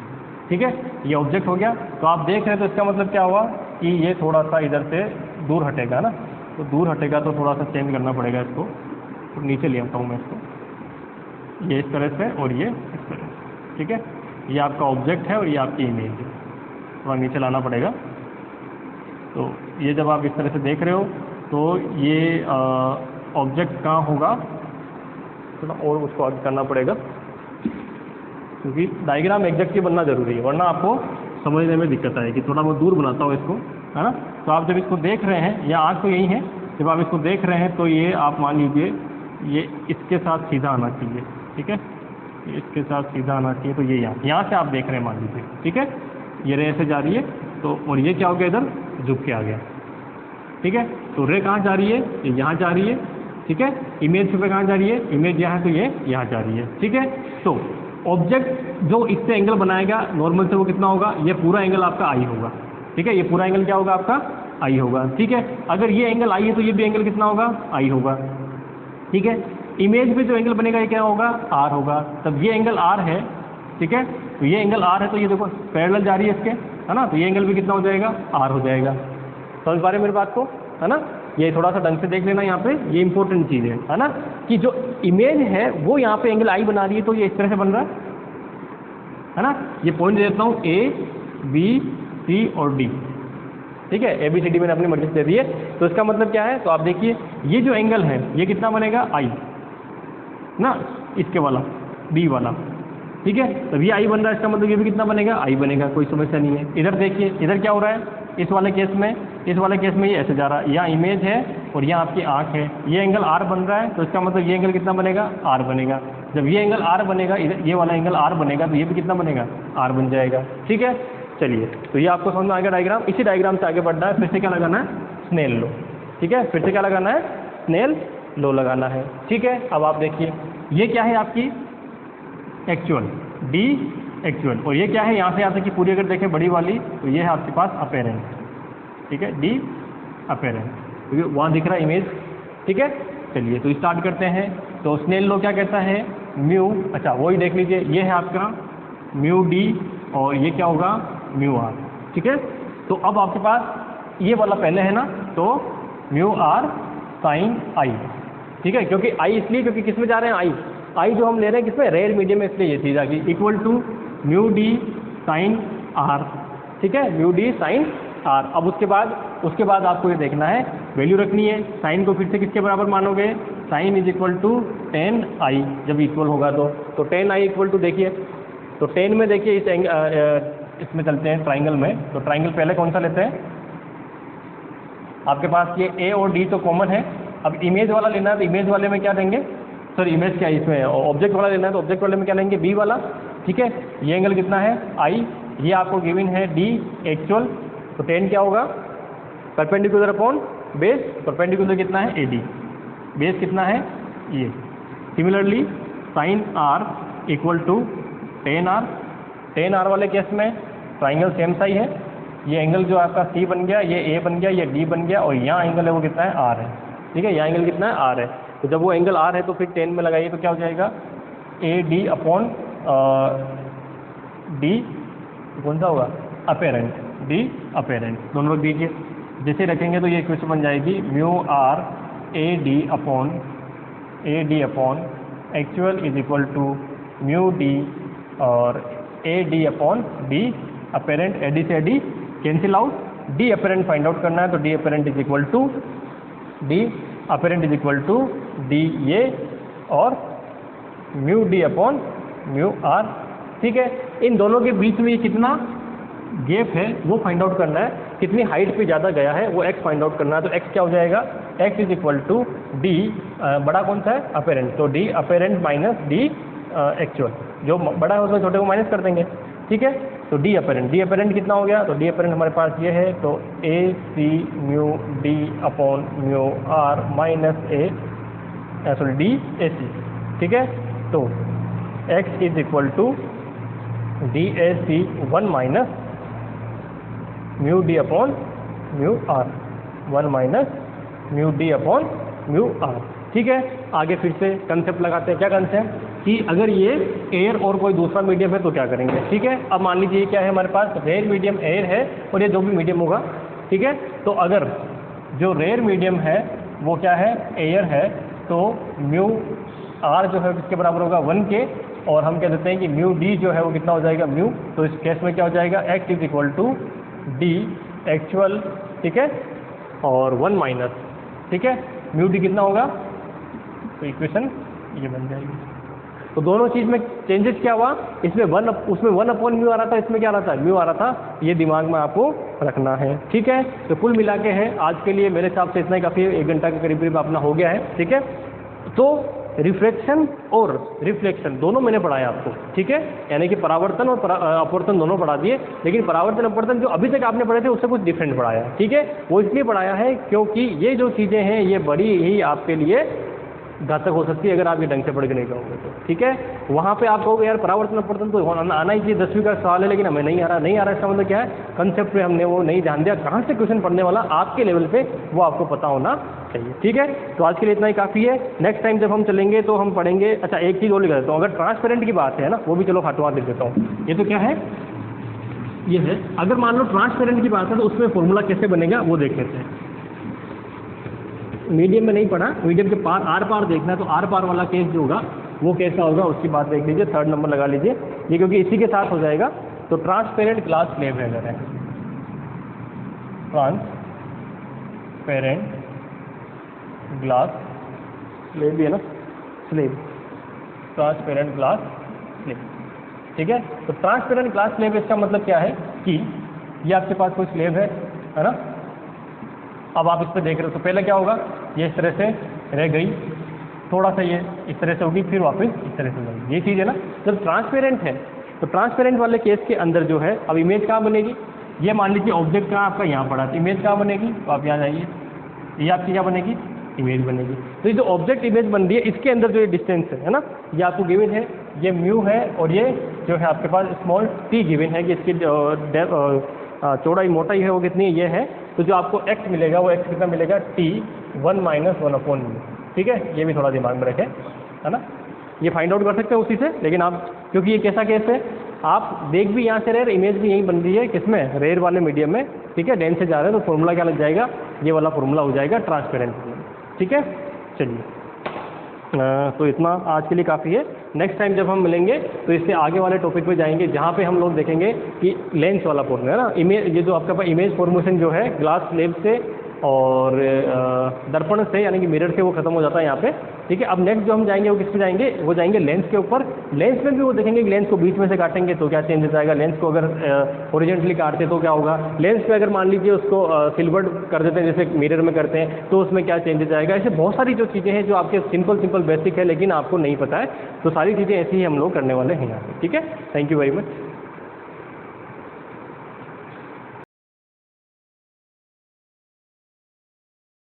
Speaker 1: ठीक है। ये ऑब्जेक्ट हो गया। तो आप देख रहे हैं तो इसका मतलब क्या हुआ कि ये थोड़ा सा इधर से दूर हटेगा ना, तो दूर हटेगा तो थोड़ा सा चेंज करना पड़ेगा इसको, तो नीचे ले आता हूँ मैं इसको, ये इस तरह से और ये इस तरह से, ठीक है। ये आपका ऑब्जेक्ट है और ये आपकी इमेज है। थोड़ा नीचे लाना पड़ेगा। तो ये जब आप इस तरह से देख रहे हो तो ये ऑब्जेक्ट कहाँ होगा, थोड़ा और उसको आगे करना पड़ेगा क्योंकि डायग्राम एग्जैक्टली बनना जरूरी है, वरना आपको समझने में दिक्कत आएगी। थोड़ा बहुत दूर बनाता हूँ इसको, है ना। तो आप जब इसको देख रहे हैं, या आँख तो यही है, जब आप इसको देख रहे हैं तो ये आप मान लीजिए ये इसके साथ सीधा आना चाहिए, ठीक है। ये इसके साथ सीधा आना चाहिए, तो ये यहाँ से आप देख रहे हैं मान लीजिए, ठीक है। ये रे ऐसे जा रही है तो, और ये क्या हो गया, इधर झुक के आ गया, ठीक है। तो रे कहाँ जा रही है, ये यहाँ जा रही है, ठीक है। इमेज पे कहाँ जा रही है, इमेज यहाँ, तो ये यहाँ जा रही है, ठीक है। तो ऑब्जेक्ट जो इससे एंगल बनाएगा नॉर्मल से, वो कितना होगा, ये पूरा एंगल आपका आई होगा, ठीक है। ये पूरा एंगल क्या होगा आपका, आई होगा, ठीक है। अगर ये एंगल आई है तो ये भी एंगल कितना होगा, आई होगा, ठीक है। इमेज में जो एंगल बनेगा ये क्या होगा, आर होगा। तब ये एंगल आर है, ठीक है। तो ये एंगल आर है, तो ये देखो पैरेलल जा रही है इसके, है ना। तो ये एंगल भी कितना हो जाएगा, आर हो जाएगा। समझ पा रहे मेरी बात को, है ना। ये थोड़ा सा ढंग से देख लेना यहाँ पे, ये इंपॉर्टेंट चीज़ है ना, कि जो इमेज है वो यहाँ पे एंगल आई बना रही है, तो ये इस तरह से बन रहा है ना। ये पॉइंट दे देता हूँ ए बी सी और डी, ठीक है। ए बी सी डी मैंने अपनी मर्जी से दे दी है। तो इसका मतलब क्या है, तो आप देखिए ये जो एंगल है ये कितना बनेगा, आई ना, इसके वाला बी वाला, ठीक है। तब ये आई बन रहा है, इसका मतलब ये भी कितना बनेगा, आई बनेगा, कोई समस्या नहीं है। इधर देखिए, इधर क्या हो रहा है, इस वाले केस में ये ऐसे जा रहा है, यहाँ इमेज है और यहाँ आपकी आँख है, ये एंगल आर बन रहा है, तो इसका मतलब ये एंगल कितना बनेगा, आर बनेगा। जब ये एंगल आर बनेगा, ये वाला एंगल आर बनेगा, तो ये भी कितना बनेगा, आर बन जाएगा, ठीक है। चलिए, तो ये आपको समझ में आ गया डायग्राम। इसी डायग्राम से आगे बढ़ना है। फिर से क्या लगाना है, स्नेल लो, ठीक है। फिर से क्या लगाना है, स्नेल लो लगाना है, ठीक है। अब आप देखिए ये क्या है आपकी एक्चुअल, डी एक्चुअल, और ये क्या है, यहाँ से यहाँ तक की पूरी अगर देखें बड़ी वाली, तो ये है आपके पास अपेरेंट, ठीक है, डी अपेरेंट, क्योंकि वहाँ दिख रहा है इमेज, ठीक है। चलिए, तो स्टार्ट करते हैं। तो स्नेल लो क्या कहता है, म्यू, अच्छा वही देख लीजिए, ये है आपका म्यू डी और ये क्या होगा, म्यू आर, ठीक है। तो अब आपके पास ये वाला पहले है ना, तो म्यू आर साइन आई, ठीक है। क्योंकि आई इसलिए क्योंकि किस में जा रहे हैं, आई जो हम ले रहे हैं किसमें, रेयर मीडियम में, इसलिए ये चीज़ आ गई, equal to mu D sine R, ठीक है, म्यू डी साइन आर। अब उसके बाद आपको ये देखना है, वैल्यू रखनी है। साइन को फिर से किसके बराबर मानोगे, साइन इज इक्वल टू 10 आई, जब इक्वल होगा तो 10 आई इक्वल टू, देखिए तो 10 में देखिए इसमें चलते हैं ट्राइंगल में। तो ट्राइंगल पहले कौन सा लेते हैं, आपके पास ये ए और डी तो कॉमन है। अब इमेज वाला लेना है, तो इमेज वाले में क्या देंगे, सॉरी इमेज क्या है, इसमें ऑब्जेक्ट वाला लेना है, तो ऑब्जेक्ट वाले में क्या लेंगे, बी वाला, ठीक है। ये एंगल कितना है, आई, ये आपको गिवन है डी एक्चुअल, तो 10 क्या होगा, परपेंडिकुलर अपॉन बेस, परपेंडिकुलर कितना है, ए डी, बेस कितना है, ये। Similarly sine R equal to 10 R वाले केस में ट्राइंगल सेम सा ही है। ये एंगल जो आपका सी बन गया, ये ए बन गया, ये डी बन गया, और यहाँ एंगल है वो कितना है, आर है, ठीक है। यहाँ एंगल कितना है, आर है। तो जब वो एंगल आर है तो फिर 10 में लगाइए तो क्या हो जाएगा, ए डी अपॉन डी, कौन सा होगा, अपेरेंट, डी अपेरेंट, दोनों लोग दीजिए। जैसे रखेंगे तो ये इक्वेशन बन जाएगी mu R A D upon actual is equal to mu D और A D upon D apparent, A D से D cancel out, D apparent find out करना है, तो D apparent is equal to D ये और mu D upon mu R, ठीक है। इन दोनों के बीच में ये कितना गैप है वो फाइंड आउट करना है, कितनी हाइट पे ज़्यादा गया है वो x फाइंड आउट करना है। तो x क्या हो जाएगा, x is equal to D, बड़ा कौन सा है, अपेरेंट, तो D apparent minus D actual, जो बड़ा है उसमें छोटे को माइनस कर देंगे, ठीक है। तो डी अपेरेंट कितना हो गया, तो डी अपेरेंट हमारे पास ये है, तो A C mu D upon mu R minus D A C, ठीक है। तो x is equal to D A C 1 minus mu D upon mu R, 1 minus mu D upon mu R, ठीक है। आगे फिर से कंसेप्ट लगाते हैं, क्या कंसेप्ट, कि अगर ये एयर और कोई दूसरा मीडियम है तो क्या करेंगे, ठीक है। अब मान लीजिए क्या है हमारे पास, रेयर मीडियम एयर है और ये जो भी मीडियम होगा, ठीक है। तो अगर जो रेयर मीडियम है वो क्या है, एयर है, तो म्यू आर जो है किसके बराबर होगा 1 के, और हम कह देते हैं कि म्यू डी जो है वो कितना हो जाएगा म्यू, तो इस केस में क्या हो जाएगा x is equal to D actual, ठीक है, और 1 माइनस, ठीक है, म्यू डी कितना होगा, तो इक्वेशन ये बन जाएगी। तो दोनों चीज़ में चेंजेस क्या हुआ, इसमें उसमें 1 अपॉन म्यू आ रहा था, इसमें क्या आ रहा था म्यू आ रहा था, ये दिमाग में आपको रखना है, ठीक है। तो कुल मिला के है आज के लिए मेरे हिसाब से इतना ही काफ़ी है, 1 घंटा के करीब करीब अपना हो गया है, ठीक है। तो रिफ्लेक्शन और रिफ्लेक्शन दोनों मैंने पढ़ाया आपको, ठीक है, यानी कि परावर्तन और अपवर्तन दोनों पढ़ा दिए, लेकिन परावर्तन अपवर्तन जो अभी तक आपने पढ़े थे उससे कुछ डिफरेंट पढ़ाया, ठीक है। वो इसलिए पढ़ाया है क्योंकि ये जो चीज़ें हैं ये बड़ी ही आपके लिए घातक हो सकती है अगर आप ये ढंग से पढ़ के नहीं कहोगे तो, ठीक है। वहाँ पे आप कहोगे यार परावर्तन अपवर्तन तो आना ही चाहिए, 10वीं का सवाल है, लेकिन हमें नहीं आ रहा, इसका मतलब क्या है, कंसेप्ट पे हमने वो नहीं ध्यान दिया, कहाँ से क्वेश्चन पढ़ने वाला आपके लेवल पे वो आपको पता होना चाहिए, ठीक है। तो आज के लिए इतना ही काफ़ी है, नेक्स्ट टाइम जब हम चलेंगे तो हम पढ़ेंगे। अच्छा एक चीज़ और लिख देता हूँ, अगर ट्रांसपेरेंट की बात है ना, वो भी चलो हाथों हाथ लिख देता हूँ। ये तो क्या है, ये है, अगर मान लो ट्रांसपेरेंट की बात है तो उसमें फॉर्मूला कैसे बनेगा वो देख लेते हैं। मीडियम में नहीं पढ़ा, मीडियम के पार आर पार देखना है, तो आर पार वाला केस जो होगा वो कैसा होगा उसकी बात देख लीजिए, 3rd नंबर लगा लीजिए ये, क्योंकि इसी के साथ हो जाएगा। तो ट्रांसपेरेंट ग्लास स्लेब है, अगर है ट्रांसपेरेंट ग्लास स्लेब है ना, स्लेब, ट्रांसपेरेंट ग्लास स्लेब, ठीक है। तो ट्रांसपेरेंट ग्लास स्लेब इसका मतलब क्या है कि ये आपके पास कोई स्लेब है ना, अब आप इस पर देख रहे हो तो पहले क्या होगा, ये इस तरह से रह गई, थोड़ा सा ये इस तरह से होगी, फिर वापस इस तरह से हो जाएगी, ये चीज़ है ना। जब ट्रांसपेरेंट है तो ट्रांसपेरेंट वाले केस के अंदर जो है, अब इमेज कहाँ बनेगी, ये मान लीजिए ऑब्जेक्ट कहाँ आपका यहाँ पड़ा, तो इमेज कहाँ बनेगी, तो आप यहाँ जाइए, ये आपकी क्या बनेगी, इमेज बनेगी। तो ये जो ऑब्जेक्ट इमेज बन रही है इसके अंदर जो ये डिस्टेंस है ना, ये आपको गिवन है, ये म्यू है, और ये जो है आपके पास स्मॉल टी गिवन है कि इसकी चौड़ाई मोटाई है वो कितनी है, ये है। तो जो आपको x मिलेगा वो x कितना मिलेगा, t 1 माइनस 1 अपॉन म्यू, ठीक है। ये भी थोड़ा दिमाग में रखें, है ना, ये फाइंड आउट कर सकते हैं उसी से, लेकिन आप क्योंकि ये कैसा केस है, आप देख भी यहाँ से रहे, इमेज भी यहीं बन रही है, किसमें, रेयर वाले मीडियम में, ठीक है, डेंस से जा रहे हैं, तो फॉर्मूला क्या लग जाएगा, ये वाला फॉर्मूला हो जाएगा ट्रांसपेरेंट, ठीक है। चलिए तो इतना आज के लिए काफ़ी है। नेक्स्ट टाइम जब हम मिलेंगे तो इससे आगे वाले टॉपिक पे जाएंगे, जहाँ पे हम लोग देखेंगे कि लेंस वाला फॉर्मूला है ना, इमेज, ये जो आपका पास इमेज फॉर्मेशन जो है ग्लास स्लेब से और दर्पण से, यानी कि मिरर से वो खत्म हो जाता है यहाँ पे, ठीक है। अब नेक्स्ट जो हम जाएंगे वो किस पे जाएंगे, वो जाएंगे लेंस के ऊपर। लेंस में भी वो देखेंगे कि लेंस को बीच में से काटेंगे तो क्या चेंज हो जाएगा, लेंस को अगर ओरिजेंटली काटते तो क्या होगा, लेंस पे अगर मान लीजिए उसको सिल्वर्ड कर देते हैं जैसे मिरर में करते हैं तो उसमें क्या चेंजेस आएगा। ऐसे बहुत सारी जो चीज़ें हैं जो आपके सिंपल बेसिक है लेकिन आपको नहीं पता है, तो सारी चीज़ें ऐसी ही हम लोग करने वाले हैं यहाँ पे, ठीक है। Thank you very much.